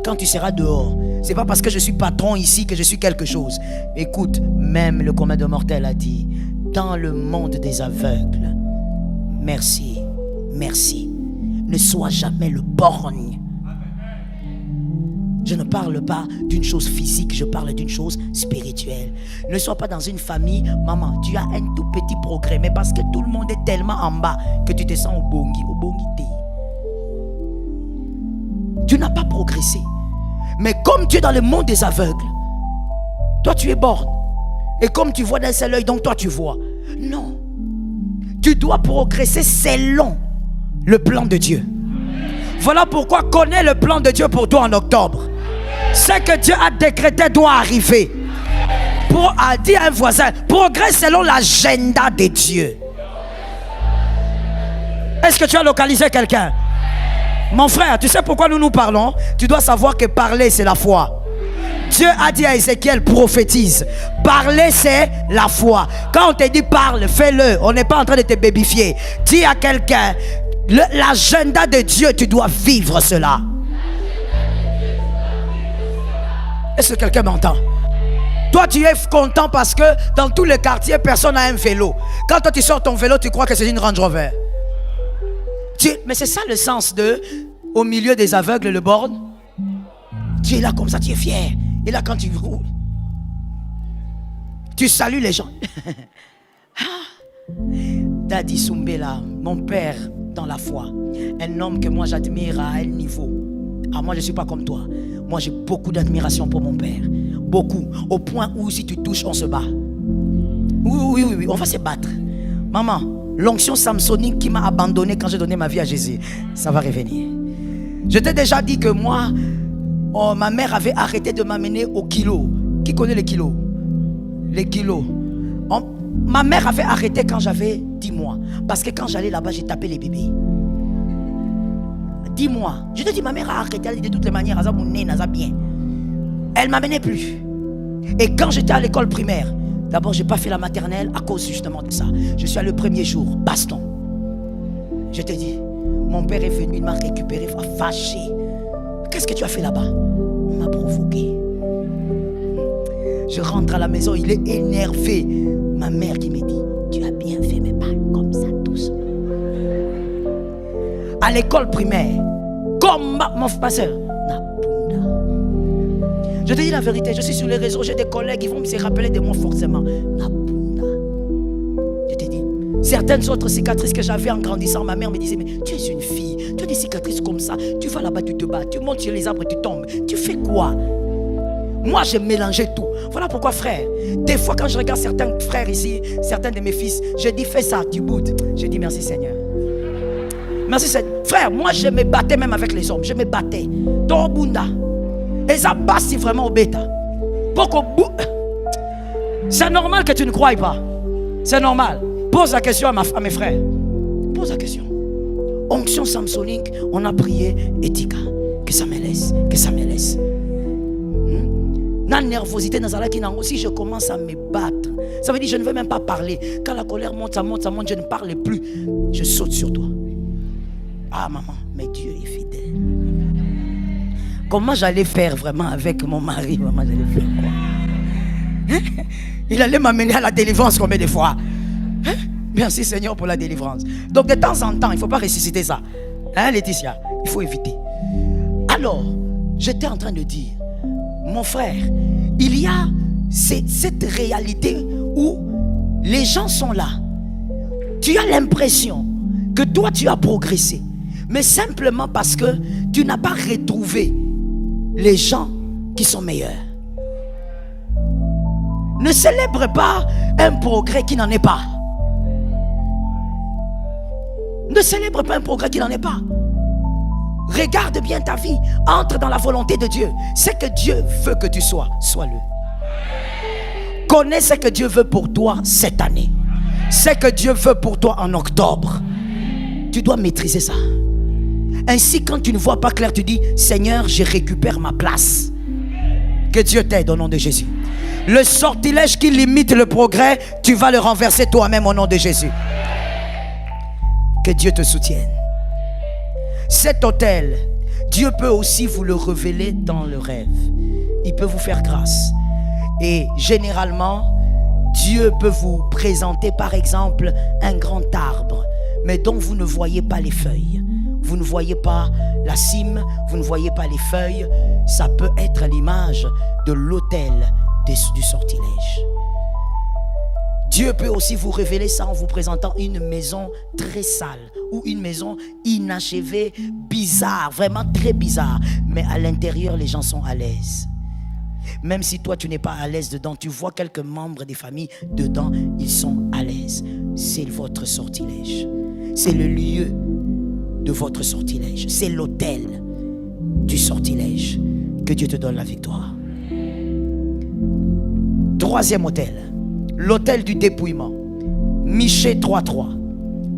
Quand tu seras dehors, c'est pas parce que je suis patron ici que je suis quelque chose. Écoute, même le commun de mortel a dit, dans le monde des aveugles, merci, merci. Ne sois jamais le borgne. Je ne parle pas d'une chose physique, je parle d'une chose spirituelle. Ne sois pas dans une famille, maman, tu as un tout petit progrès, mais parce que tout le monde est tellement en bas que tu te sens au bongi thé. Tu n'as pas progressé. Mais comme tu es dans le monde des aveugles, toi tu es borgne. Et comme tu vois d'un seul œil, donc toi tu vois. Non. Tu dois progresser selon le plan de Dieu. Voilà pourquoi connais le plan de Dieu pour toi en octobre. Ce que Dieu a décrété doit arriver. Pour dire à un voisin, progresse selon l'agenda de Dieu. Est-ce que tu as localisé quelqu'un? Mon frère, tu sais pourquoi nous parlons? Tu dois savoir que parler c'est la foi. Dieu a dit à Ézéchiel, prophétise. Parler c'est la foi. Quand on te dit parle, fais-le. On n'est pas en train de te bébifier. Dis à quelqu'un, l'agenda de Dieu, tu dois vivre cela. Est-ce que quelqu'un m'entend? Toi tu es content parce que dans tous les quartiers personne n'a un vélo. Quand toi tu sors ton vélo, tu crois que c'est une Range Rover. Mais c'est ça le sens de au milieu des aveugles, le borgne. Tu es là comme ça, tu es fier. Et là quand tu roules, tu salues les gens. Daddy Soumbela, mon père dans la foi, un homme que moi j'admire à un niveau. Ah, moi je ne suis pas comme toi. Moi j'ai beaucoup d'admiration pour mon père. Beaucoup. Au point où si tu touches, on se bat. Oui, on va se battre. Maman, l'onction samsonique qui m'a abandonné quand j'ai donné ma vie à Jésus, ça va revenir. Je t'ai déjà dit que moi, ma mère avait arrêté de m'amener au kilo. Qui connaît les kilos? Les kilos. Ma mère avait arrêté quand j'avais 10 mois. Parce que quand j'allais là-bas, j'ai tapé les bébés. 10 mois. Je te dis, ma mère a arrêté de toutes les manières. Elle ne m'amenait plus. Et quand j'étais à l'école primaire, d'abord, je n'ai pas fait la maternelle à cause justement de ça. Je suis allé le premier jour, baston. Je te dis, mon père est venu, il m'a récupéré, fâché. Qu'est-ce que tu as fait là-bas? On m'a provoqué. Je rentre à la maison, il est énervé. Ma mère qui me dit, tu as bien fait, mais pas comme ça tous. À l'école primaire, comme mon pasteur, je te dis la vérité, je suis sur les réseaux, j'ai des collègues qui vont me se rappeler de moi forcément. Je te dis, certaines autres cicatrices que j'avais en grandissant, ma mère me disait, mais tu es une fille, tu as des cicatrices comme ça, tu vas là-bas, tu te bats, tu montes sur les arbres, tu tombes, tu fais quoi? Moi, j'ai mélangé tout. Voilà pourquoi, frère, des fois quand je regarde certains frères ici, certains de mes fils, je dis, fais ça, tu boudes. Je dis, merci Seigneur. Merci Seigneur. Frère, moi, je me battais même avec les hommes, je me battais. Torbunda. Et ça passe vraiment au bêta. C'est normal que tu ne croies pas. C'est normal. Pose la question à mes frères. Pose la question. Onction samsonique, on a prié, Etika. Que ça me laisse. Que ça me laisse. La nervosité, si je commence à me battre, ça veut dire que je ne veux même pas parler. Quand la colère monte, ça monte, ça monte, je ne parle plus. Je saute sur toi. Ah maman, mais Dieu est fidèle. Comment j'allais faire vraiment avec mon mari? Maman, j'allais faire quoi? Il allait m'amener à la délivrance combien de fois? Merci Seigneur pour la délivrance. Donc de temps en temps, il ne faut pas ressusciter ça. Hein Laetitia? Il faut éviter. Alors, j'étais en train de dire, mon frère, il y a cette réalité où les gens sont là. Tu as l'impression que toi tu as progressé, mais simplement parce que tu n'as pas retrouvé les gens qui sont meilleurs. Ne célèbre pas un progrès qui n'en est pas. Ne célèbre pas un progrès qui n'en est pas. Regarde bien ta vie. Entre dans la volonté de Dieu. Ce que Dieu veut que tu sois, sois-le. Connais ce que Dieu veut pour toi cette année. Ce que Dieu veut pour toi en octobre. Tu dois maîtriser ça. Ainsi, quand tu ne vois pas clair, tu dis, Seigneur, je récupère ma place. Que Dieu t'aide au nom de Jésus. Le sortilège qui limite le progrès, tu vas le renverser toi-même au nom de Jésus. Que Dieu te soutienne. Cet autel, Dieu peut aussi vous le révéler dans le rêve. Il peut vous faire grâce. Et généralement, Dieu peut vous présenter par exemple un grand arbre, mais dont vous ne voyez pas les feuilles. Vous ne voyez pas la cime, vous ne voyez pas les feuilles. Ça peut être l'image de l'autel du sortilège. Dieu peut aussi vous révéler ça en vous présentant une maison très sale ou une maison inachevée, bizarre, vraiment très bizarre. Mais à l'intérieur, les gens sont à l'aise. Même si toi, tu n'es pas à l'aise dedans, tu vois quelques membres des familles dedans, ils sont à l'aise. C'est votre sortilège. C'est le lieu de votre sortilège. C'est l'autel du sortilège. Que Dieu te donne la victoire. Troisième autel. L'autel du dépouillement. Michée 3.3.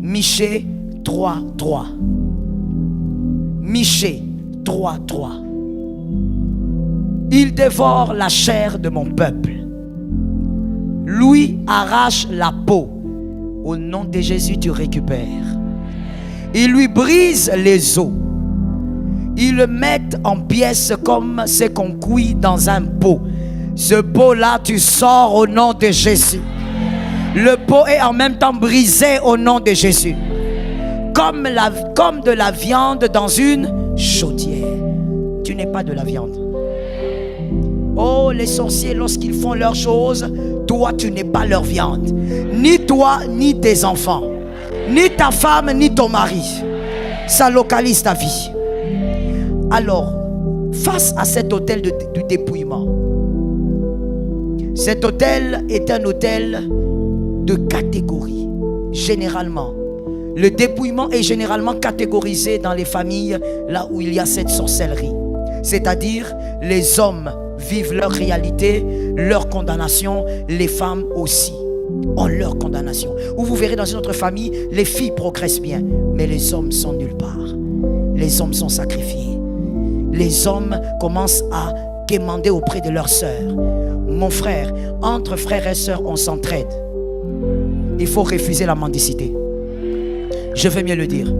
Michée 3.3. Michée 3.3. Il dévore la chair de mon peuple. Lui arrache la peau. Au nom de Jésus, tu récupères. Il lui brise les os. Il le met en pièces comme ce qu'on cuit dans un pot. Ce pot-là, tu sors au nom de Jésus. Le pot est en même temps brisé au nom de Jésus. Comme de la viande dans une chaudière. Tu n'es pas de la viande. Oh, les sorciers, lorsqu'ils font leurs choses, toi, tu n'es pas leur viande. Ni toi, ni tes enfants. Ni ta femme, ni ton mari. Ça localise ta vie. Alors, face à cet autel du dépouillement, cet autel est un autel de catégorie. Généralement, Le dépouillement est généralement catégorisé dans les familles là où il y a cette sorcellerie. C'est-à-dire, les hommes vivent leur réalité, leur condamnation, les femmes aussi ont leur condamnation. Où vous verrez dans une autre famille, les filles progressent bien, mais les hommes sont nulle part. Les hommes sont sacrifiés. Les hommes commencent à quémander auprès de leurs sœurs. Mon frère, entre frères et sœurs, on s'entraide. Il faut refuser la mendicité. Je vais mieux le dire.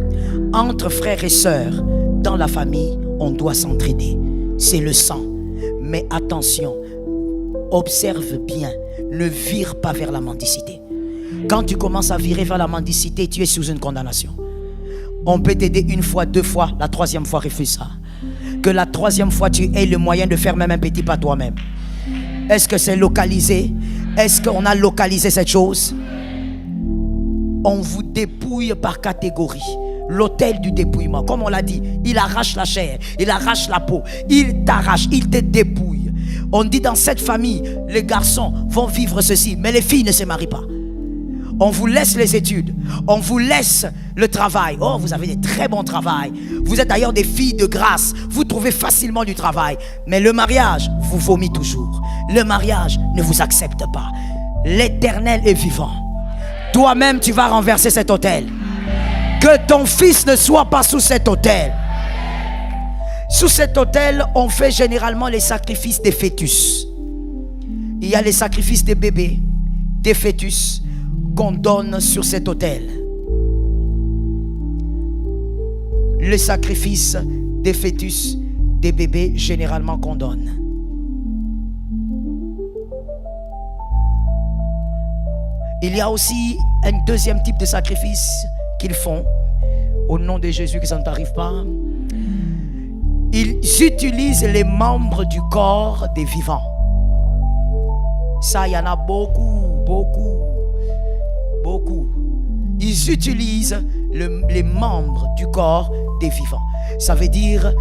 Entre frères et sœurs, dans la famille, on doit s'entraider. C'est le sang. Mais attention, observe bien, ne vire pas vers la mendicité. Quand tu commences à virer vers la mendicité, tu es sous une condamnation. On peut t'aider une fois, deux fois, la troisième fois, refuse ça. Que la troisième fois, tu aies le moyen de faire même un petit pas toi-même. Est-ce que c'est localisé? Est-ce qu'on a localisé cette chose? On vous dépouille par catégorie. L'autel du dépouillement, comme on l'a dit, il arrache la chair, il arrache la peau, il t'arrache, il te dépouille. On dit dans cette famille, les garçons vont vivre ceci, mais les filles ne se marient pas. On vous laisse les études, on vous laisse le travail. Oh, vous avez des très bons travails. Vous êtes d'ailleurs des filles de grâce. Vous trouvez facilement du travail. Mais le mariage vous vomit toujours. Le mariage ne vous accepte pas. L'Éternel est vivant. Toi-même, tu vas renverser cet autel. Que ton fils ne soit pas sous cet autel. Sous cet autel, on fait généralement les sacrifices des fœtus. Il y a les sacrifices des bébés, des fœtus qu'on donne sur cet autel. Le sacrifice des fœtus, des bébés, généralement qu'on donne. Il y a aussi un deuxième type de sacrifice qu'ils font. Au nom de Jésus, que ça ne t'arrive pas. Ils utilisent les membres du corps des vivants. Ça, il y en a beaucoup. Ils utilisent les membres du corps des vivants. Ça veut dire,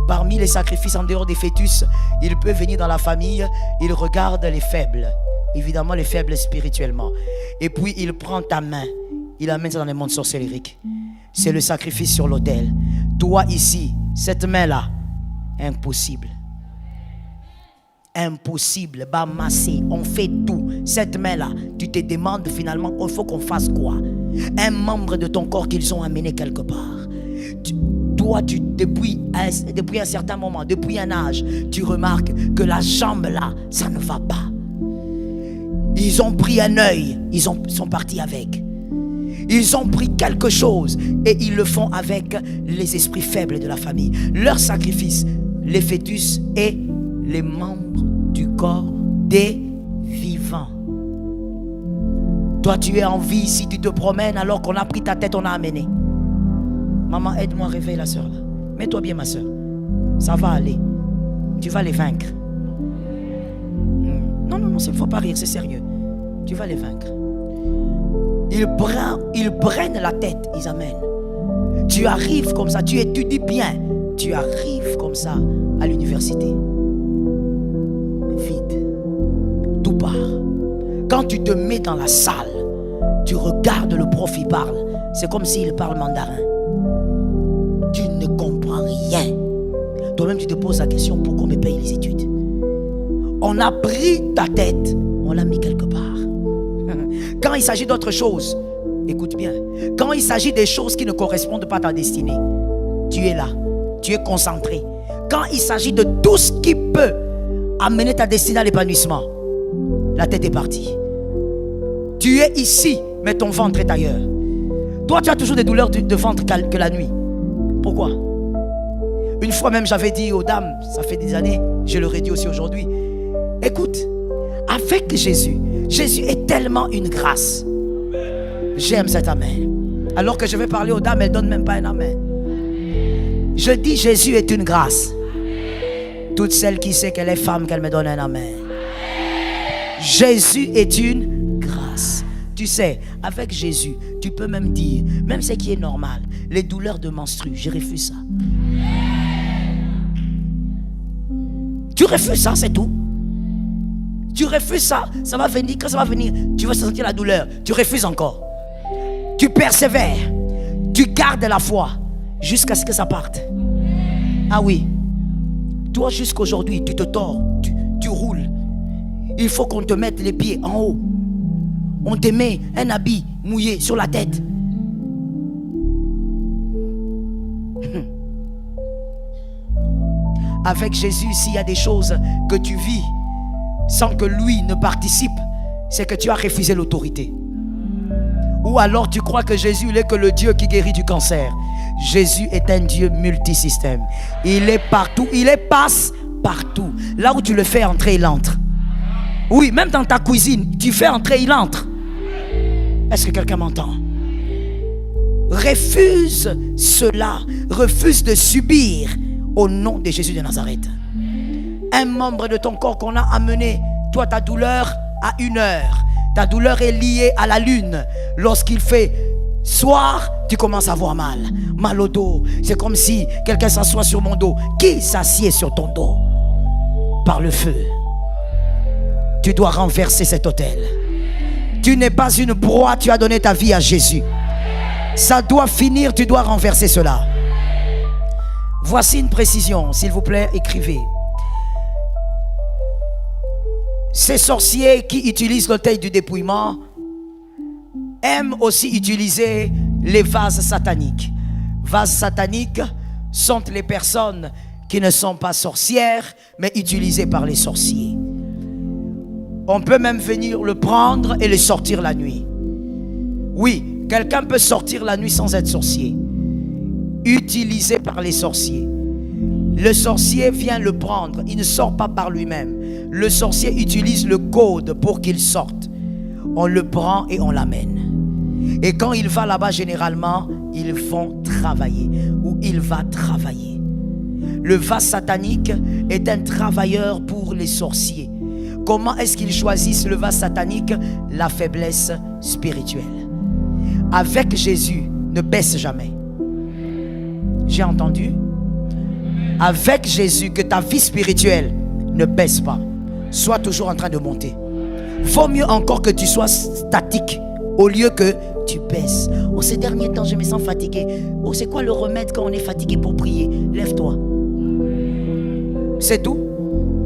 parmi les sacrifices en dehors des fœtus, il peut venir dans la famille, il regarde les faibles. Évidemment, les faibles spirituellement. Et puis, il prend ta main, il amène ça dans le monde sorcellérique. C'est le sacrifice sur l'autel. Toi ici, cette main-là, impossible. Impossible, masser, on fait tout. Cette main-là, tu te demandes finalement, il faut qu'on fasse quoi? Un membre de ton corps qu'ils ont amené quelque part. Toi, depuis un certain moment, depuis un âge, tu remarques que la jambe là, ça ne va pas. Ils ont pris un œil, ils sont partis avec. Ils ont pris quelque chose et ils le font avec les esprits faibles de la famille. Leur sacrifice, les fœtus et les membres du corps des vivants. Toi, tu es en vie ici, tu te promènes alors qu'on a pris ta tête, on a amené. Maman, aide-moi à réveiller la soeur là. Mets-toi bien, ma soeur. Ça va aller. Tu vas les vaincre. Non, il ne faut pas rire, c'est sérieux. Tu vas les vaincre. Ils prennent la tête, ils amènent. Tu arrives comme ça, tu étudies bien. Tu arrives comme ça à l'université. Vide. Tout part. Quand tu te mets dans la salle, tu regardes le prof, il parle. C'est comme s'il parle mandarin. Tu ne comprends rien. Toi-même, tu te poses la question, pourquoi on me paye les études? On a pris ta tête, on l'a mis quelque part. Quand il s'agit d'autre chose, écoute bien, quand il s'agit des choses qui ne correspondent pas à ta destinée, tu es là, tu es concentré. Quand il s'agit de tout ce qui peut amener ta destinée à l'épanouissement, la tête est partie. Tu es ici, mais ton ventre est ailleurs. Toi, tu as toujours des douleurs de ventre que la nuit. Pourquoi? Une fois même, j'avais dit aux dames, ça fait des années, je le redis aussi aujourd'hui, écoute, avec Jésus, Jésus est tellement une grâce. J'aime cet amen. Alors que je vais parler aux dames, elles ne donnent même pas un amen. Je dis Jésus est une grâce. Toute celle qui sait qu'elle est femme, qu'elle me donne un amen. Jésus est une grâce. Tu sais, avec Jésus, tu peux même dire, même ce qui est normal, les douleurs de menstru, je refuse ça. Tu refuses ça, c'est tout. Tu refuses ça, ça va venir. Quand ça va venir, tu vas sentir la douleur. Tu refuses encore. Tu persévères. garde la foi jusqu'à ce que ça parte. Ah oui. Toi, jusqu'aujourd'hui, tu te tords, tu roules. Il faut qu'on te mette les pieds en haut. On te met un habit mouillé sur la tête. Avec Jésus, s'il y a des choses que tu vis sans que lui ne participe, c'est que tu as refusé l'autorité. Ou alors tu crois que Jésus n'est que le Dieu qui guérit du cancer. Jésus est un Dieu multisystème. Il est partout, il passe partout. Là où tu le fais entrer, il entre. Oui, même dans ta cuisine, tu fais entrer, il entre. Est-ce que quelqu'un m'entend? Refuse cela, refuse de subir au nom de Jésus de Nazareth. Un membre de ton corps qu'on a amené, toi ta douleur à 1 heure. Ta douleur est liée à la lune. Lorsqu'il fait soir, tu commences à avoir mal. Mal au dos. C'est comme si quelqu'un s'assoit sur mon dos. Qui s'assied sur ton dos? Par le feu. Tu dois renverser cet autel. Tu n'es pas une proie, tu as donné ta vie à Jésus. Ça doit finir, tu dois renverser cela. Voici une précision, s'il vous plaît, écrivez. Ces sorciers qui utilisent l'autel du dépouillement aiment aussi utiliser les vases sataniques. Vases sataniques sont les personnes qui ne sont pas sorcières, mais utilisées par les sorciers. On peut même venir le prendre et le sortir la nuit. Oui, quelqu'un peut sortir la nuit sans être sorcier. Utilisé par les sorciers. Le sorcier vient le prendre, il ne sort pas par lui-même. Le sorcier utilise le code pour qu'il sorte. On le prend et on l'amène. Et quand il va là-bas, généralement, ils vont travailler ou il va travailler. Le vase satanique est un travailleur pour les sorciers. Comment est-ce qu'ils choisissent le vase satanique? La faiblesse spirituelle. Avec Jésus, ne baisse jamais. J'ai entendu? Avec Jésus, que ta vie spirituelle ne baisse pas. Sois toujours en train de monter. Vaut mieux encore que tu sois statique au lieu que tu baisses. Oh, ces derniers temps, je me sens fatigué. Oh, c'est quoi le remède quand on est fatigué pour prier? Lève-toi. C'est tout.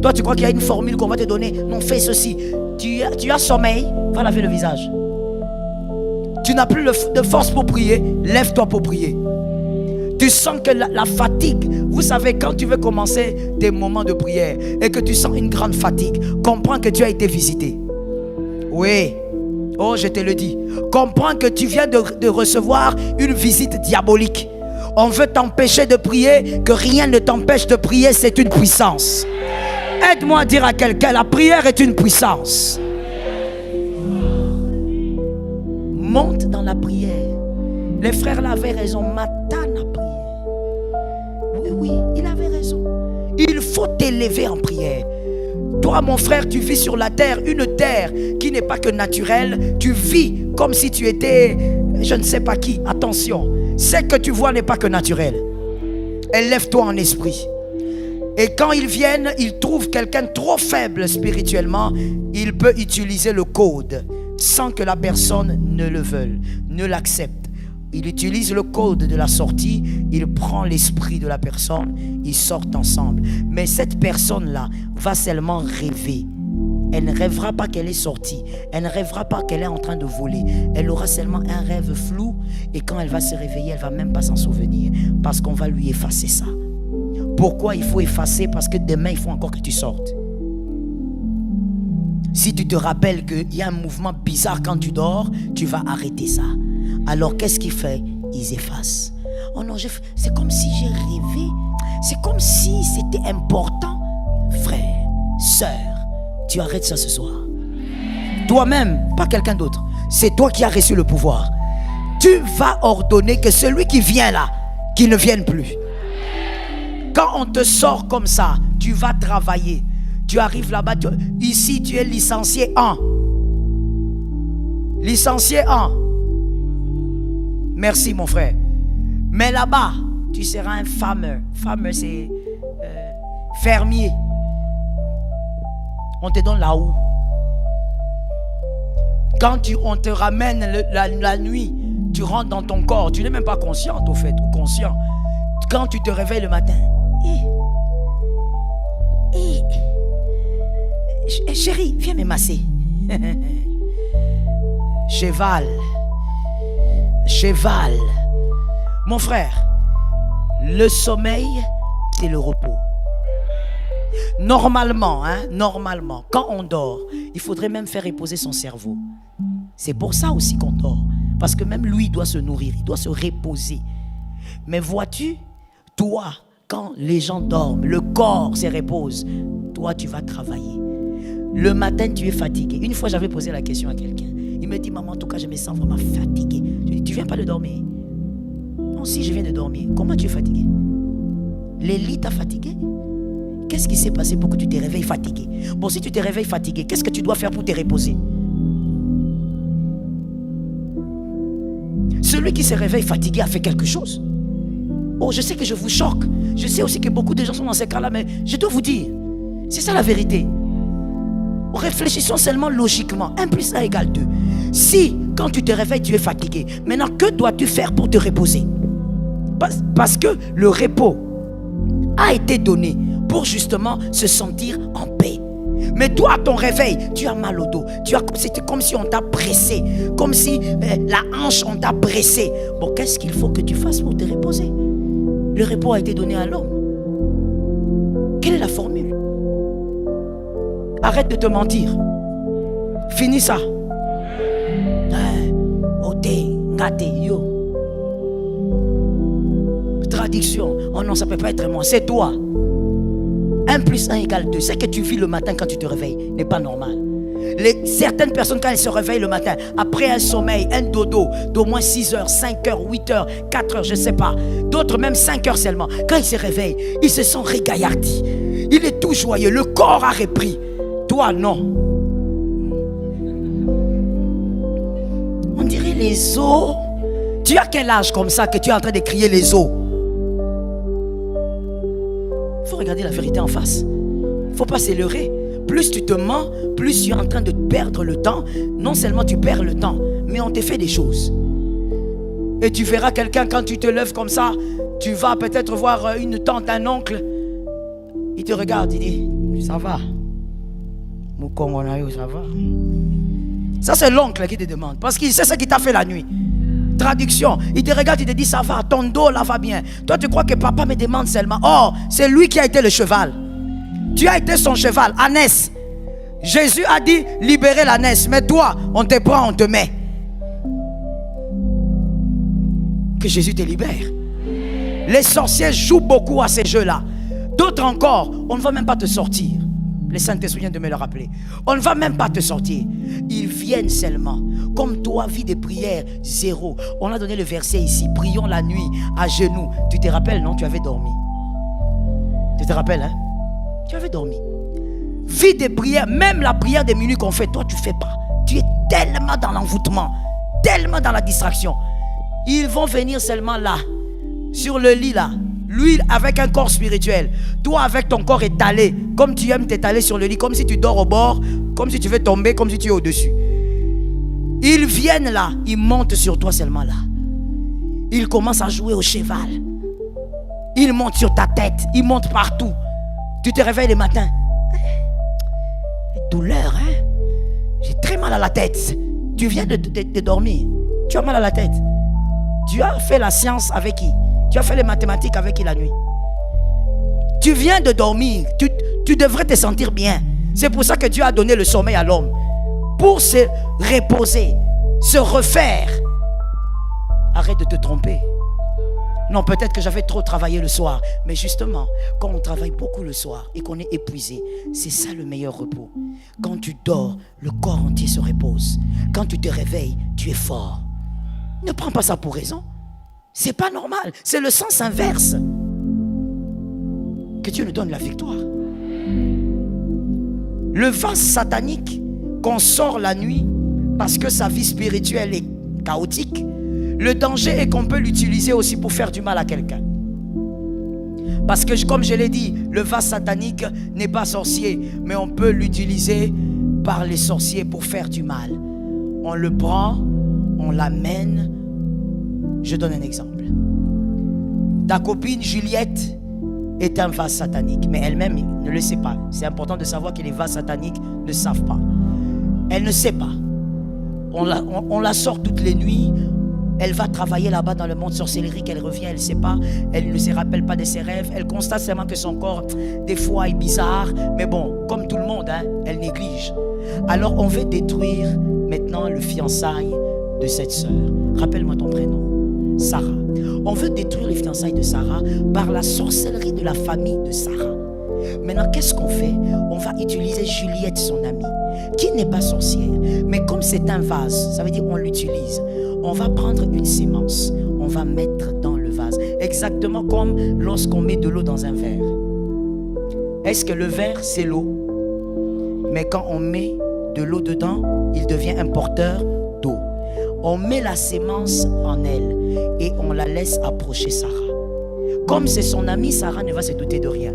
Toi, tu crois qu'il y a une formule qu'on va te donner? Non, fais ceci. Tu as sommeil, va laver le visage. Tu n'as plus de force pour prier, lève-toi pour prier. Tu sens que la fatigue, vous savez, quand tu veux commencer des moments de prière et que tu sens une grande fatigue, comprends que tu as été visité. Oui. Oh, je te le dis. Comprends que tu viens de recevoir une visite diabolique. On veut t'empêcher de prier, que rien ne t'empêche de prier, c'est une puissance. Aide-moi à dire à quelqu'un, la prière est une puissance. Monte dans la prière. Les frères là avaient raison. Matane la prière. Oui, il avait raison. Il faut t'élever en prière. Toi, mon frère, tu vis sur la terre, une terre qui n'est pas que naturelle. Tu vis comme si tu étais, je ne sais pas qui. Attention, ce que tu vois n'est pas que naturel. Élève-toi en esprit. Et quand ils viennent, ils trouvent quelqu'un trop faible spirituellement, il peut utiliser le code sans que la personne ne le veuille, ne l'accepte. Il utilise le code de la sortie, il prend l'esprit de la personne, ils sortent ensemble. Mais cette personne-là va seulement rêver. Elle ne rêvera pas qu'elle est sortie, elle ne rêvera pas qu'elle est en train de voler. Elle aura seulement un rêve flou et quand elle va se réveiller, elle ne va même pas s'en souvenir parce qu'on va lui effacer ça. Pourquoi il faut effacer? Parce que demain, il faut encore que tu sortes. Si tu te rappelles qu'il y a un mouvement bizarre quand tu dors, tu vas arrêter ça. Alors, qu'est-ce qu'il fait? Ils effacent. Oh non, c'est comme si j'ai rêvé. C'est comme si c'était important. Frère, sœur, tu arrêtes ça ce soir. Toi-même, pas quelqu'un d'autre. C'est toi qui as reçu le pouvoir. Tu vas ordonner que celui qui vient là, qu'il ne vienne plus. Quand on te sort comme ça, tu vas travailler. Tu arrives là-bas, ici tu es licencié en. Licencié en. Merci mon frère. Mais là-bas, tu seras un farmer. Farmer c'est fermier. On te donne la houe. Quand on te ramène la nuit Tu rentres dans ton corps, tu n'es même pas consciente au fait, ou conscient. Quand tu te réveilles le matin, chérie, viens me masser. Cheval. Mon frère, le sommeil, c'est le repos. Normalement, quand on dort, il faudrait même faire reposer son cerveau. C'est pour ça aussi qu'on dort. Parce que même lui, il doit se nourrir, il doit se reposer. Mais vois-tu, toi, quand les gens dorment, le corps se repose, toi, tu vas travailler. Le matin, tu es fatigué. Une fois, j'avais posé la question à quelqu'un. Il me dit, maman, en tout cas, je me sens vraiment fatigué. Je lui dis, tu viens pas de dormir? Non, si, je viens de dormir. Comment tu es fatigué? Les lits t'a fatigué? Qu'est-ce qui s'est passé pour que tu te réveilles fatigué? Bon, si tu te réveilles fatigué, qu'est-ce que tu dois faire pour te reposer? Celui qui se réveille fatigué a fait quelque chose. Oh, je sais que je vous choque. Je sais aussi que beaucoup de gens sont dans ces cas-là, mais je dois vous dire, c'est ça la vérité. Réfléchissons seulement logiquement. 1 + 1 = 2. Si, quand tu te réveilles, tu es fatigué, maintenant, que dois-tu faire pour te reposer? Parce que le repos a été donné pour justement se sentir en paix. Mais toi, à ton réveil, tu as mal au dos. C'était comme si on t'a pressé. Comme si la hanche, on t'a pressé. Bon, qu'est-ce qu'il faut que tu fasses pour te reposer? Le repos a été donné à l'homme. Quelle est la formule? Arrête de te mentir. Finis ça. Traduction. Oh non, ça ne peut pas être moi. C'est toi. 1 + 1 = 2. Ce que tu vis le matin quand tu te réveilles n'est pas normal. Certaines personnes, quand elles se réveillent le matin, après un sommeil, un dodo d'au moins 6 heures, 5 heures, 8 heures, 4 heures, je ne sais pas. D'autres même 5 heures seulement. Quand ils se réveillent, ils se sentent régaillardis. Il est tout joyeux. Le corps a repris. Toi, non. On dirait les os. Tu as quel âge comme ça que tu es en train de crier les os? Il faut regarder la vérité en face. Il ne faut pas s'élever. Plus tu te mens, plus tu es en train de perdre le temps. Non seulement tu perds le temps, mais on te fait des choses. Et tu verras quelqu'un quand tu te lèves comme ça, tu vas peut-être voir une tante, un oncle. Il te regarde, il dit, ça va? Ça va? Ça c'est l'oncle qui te demande, parce qu'il sait ce qu'il t'a fait la nuit. Traduction, il te regarde, il te dit ça va, ton dos là va bien. Toi tu crois que papa me demande seulement. Oh, c'est lui qui a été le cheval. Tu as été son cheval, ânesse. Jésus a dit libérez l'ânesse, mais toi on te prend, on te met. Que Jésus te libère. Les sorciers jouent beaucoup à ces jeux là. D'autres encore, on ne va même pas te sortir. Les Saint-Esprit viennent de me le rappeler. On ne va même pas te sortir. Ils viennent seulement. Comme toi, vie de prière, 0. On a donné le verset ici. Prions la nuit, à genoux. Tu te rappelles, non? Tu avais dormi. Tu te rappelles, hein? Tu avais dormi. Vie de prière, même la prière des minutes qu'on fait, toi, tu ne fais pas. Tu es tellement dans l'envoûtement, tellement dans la distraction. Ils vont venir seulement là, sur le lit là. Lui avec un corps spirituel, toi avec ton corps étalé, comme tu aimes t'étaler sur le lit, comme si tu dors au bord, comme si tu veux tomber, comme si tu es au-dessus. Ils viennent là, ils montent sur toi seulement là. Ils commencent à jouer au cheval. Ils montent sur ta tête, ils montent partout. Tu te réveilles le matin. Douleur, hein? J'ai très mal à la tête. Tu viens de dormir. Tu as mal à la tête. Tu as fait la science avec qui? Tu as fait les mathématiques avec qui la nuit? Tu viens de dormir. Tu devrais te sentir bien. C'est pour ça que Dieu a donné le sommeil à l'homme. Pour se reposer, se refaire. Arrête de te tromper. Non, peut-être que j'avais trop travaillé le soir. Mais justement, quand on travaille beaucoup le soir et qu'on est épuisé, c'est ça le meilleur repos. Quand tu dors, le corps entier se repose. Quand tu te réveilles, tu es fort. Ne prends pas ça pour raison. C'est pas normal. C'est le sens inverse. Que Dieu nous donne la victoire. Le vase satanique qu'on sort la nuit parce que sa vie spirituelle est chaotique, le danger est qu'on peut l'utiliser aussi pour faire du mal à quelqu'un. Parce que comme je l'ai dit, le vase satanique n'est pas sorcier, mais on peut l'utiliser par les sorciers pour faire du mal. On le prend, on l'amène Je donne un exemple. Ta copine Juliette est un vase satanique, mais elle-même ne le sait pas. C'est important de savoir que les vases sataniques ne savent pas. Elle ne sait pas. On la sort toutes les nuits. Elle va travailler là-bas dans le monde sorcellerie, qu'elle revient, elle ne sait pas, elle ne se rappelle pas de ses rêves, elle constate seulement que son corps, des fois, est bizarre, mais bon, comme tout le monde, elle néglige. Alors, on veut détruire maintenant le fiançailles de cette sœur. Rappelle-moi ton prénom. Sarah. On veut détruire les fiançailles de Sarah par la sorcellerie de la famille de Sarah. Maintenant, qu'est-ce qu'on fait? On va utiliser Juliette, son amie, qui n'est pas sorcière, mais comme c'est un vase, ça veut dire on l'utilise. On va prendre une sémence, on va mettre dans le vase, exactement comme lorsqu'on met de l'eau dans un verre. Est-ce que le verre, c'est l'eau? Mais quand on met de l'eau dedans, il devient un porteur d'eau. On met la sémence en elle et on la laisse approcher Sarah. Comme c'est son amie, Sarah ne va se douter de rien.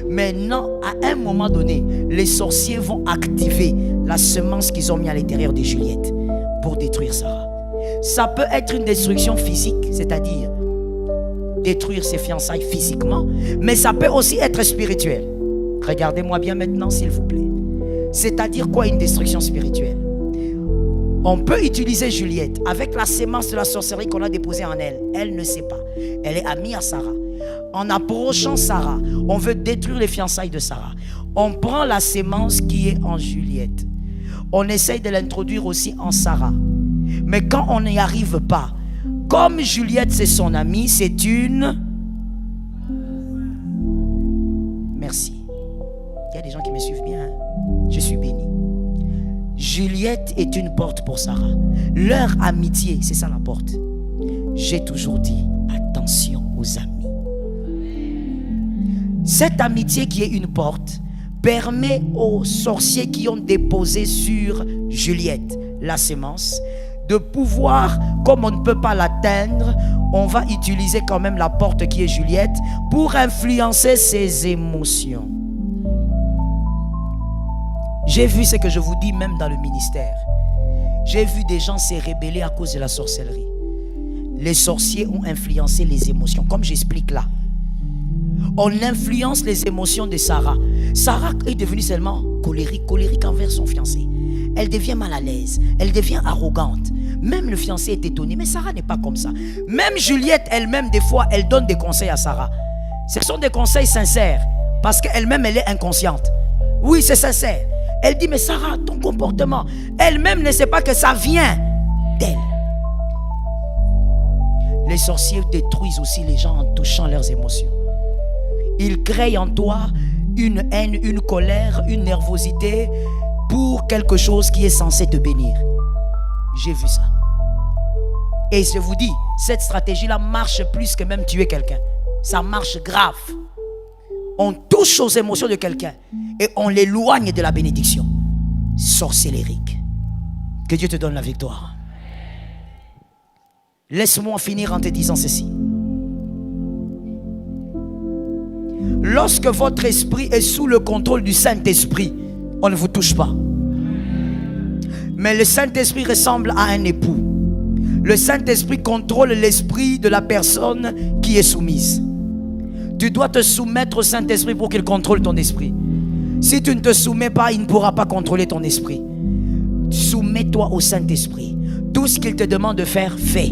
Maintenant, à un moment donné, les sorciers vont activer la semence qu'ils ont mis à l'intérieur de Juliette pour détruire Sarah. Ça peut être une destruction physique, c'est-à-dire détruire ses fiançailles physiquement, mais ça peut aussi être spirituel. Regardez-moi bien maintenant, s'il vous plaît. C'est-à-dire quoi une destruction spirituelle? On peut utiliser Juliette avec la sémence de la sorcellerie qu'on a déposée en elle. Elle ne sait pas. Elle est amie à Sarah. En approchant Sarah, on veut détruire les fiançailles de Sarah. On prend la sémence qui est en Juliette. On essaye de l'introduire aussi en Sarah. Mais quand on n'y arrive pas, comme Juliette c'est son amie, c'est une... Merci. Il y a des gens qui me suivent bien. Je suis béni. Juliette est une porte pour Sarah. Leur amitié, c'est ça la porte. J'ai toujours dit, attention aux amis. Cette amitié qui est une porte permet aux sorciers qui ont déposé sur Juliette la sémence de pouvoir, comme on ne peut pas l'atteindre, on va utiliser quand même la porte qui est Juliette pour influencer ses émotions. J'ai vu ce que je vous dis même dans le ministère. J'ai vu des gens se rebeller à cause de la sorcellerie. Les sorciers ont influencé les émotions, comme j'explique là. On influence les émotions de Sarah. Sarah est devenue seulement colérique envers son fiancé. Elle devient mal à l'aise, elle devient arrogante. Même le fiancé est étonné, mais Sarah n'est pas comme ça. Même Juliette elle-même, des fois, elle donne des conseils à Sarah. Ce sont des conseils sincères, parce qu'elle-même, elle est inconsciente. Oui, c'est sincère. Elle dit, mais Sarah, ton comportement, elle-même ne sait pas que ça vient d'elle. Les sorciers détruisent aussi les gens en touchant leurs émotions. Ils créent en toi une haine, une colère, une nervosité pour quelque chose qui est censé te bénir. J'ai vu ça. Et je vous dis, cette stratégie-là marche plus que même tuer quelqu'un. Ça marche grave. On touche aux émotions de quelqu'un et on l'éloigne de la bénédiction. Sorcellérique. Que Dieu te donne la victoire. Laisse-moi finir en te disant ceci. Lorsque votre esprit est sous le contrôle du Saint-Esprit, on ne vous touche pas. Mais le Saint-Esprit ressemble à un époux. Le Saint-Esprit contrôle l'esprit de la personne qui est soumise. Tu dois te soumettre au Saint-Esprit pour qu'il contrôle ton esprit. Si tu ne te soumets pas, il ne pourra pas contrôler ton esprit. Soumets-toi au Saint-Esprit. Tout ce qu'il te demande de faire, fais.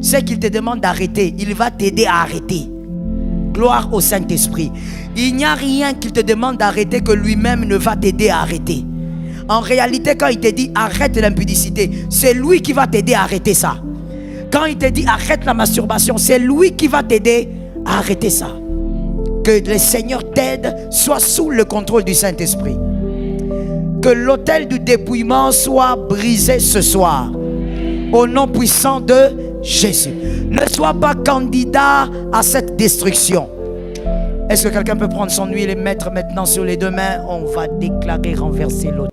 Ce qu'il te demande d'arrêter, il va t'aider à arrêter. Gloire au Saint-Esprit. Il n'y a rien qu'il te demande d'arrêter que lui-même ne va t'aider à arrêter. En réalité, quand il te dit arrête l'impudicité, c'est lui qui va t'aider à arrêter ça. Quand il te dit arrête la masturbation, c'est lui qui va t'aider à arrêter ça. Que le Seigneur t'aide, soit sous le contrôle du Saint-Esprit. Que l'autel du dépouillement soit brisé ce soir. Au nom puissant de Jésus. Ne sois pas candidat à cette destruction. Est-ce que quelqu'un peut prendre son huile et mettre maintenant sur les deux mains? On va déclarer renverser l'autel.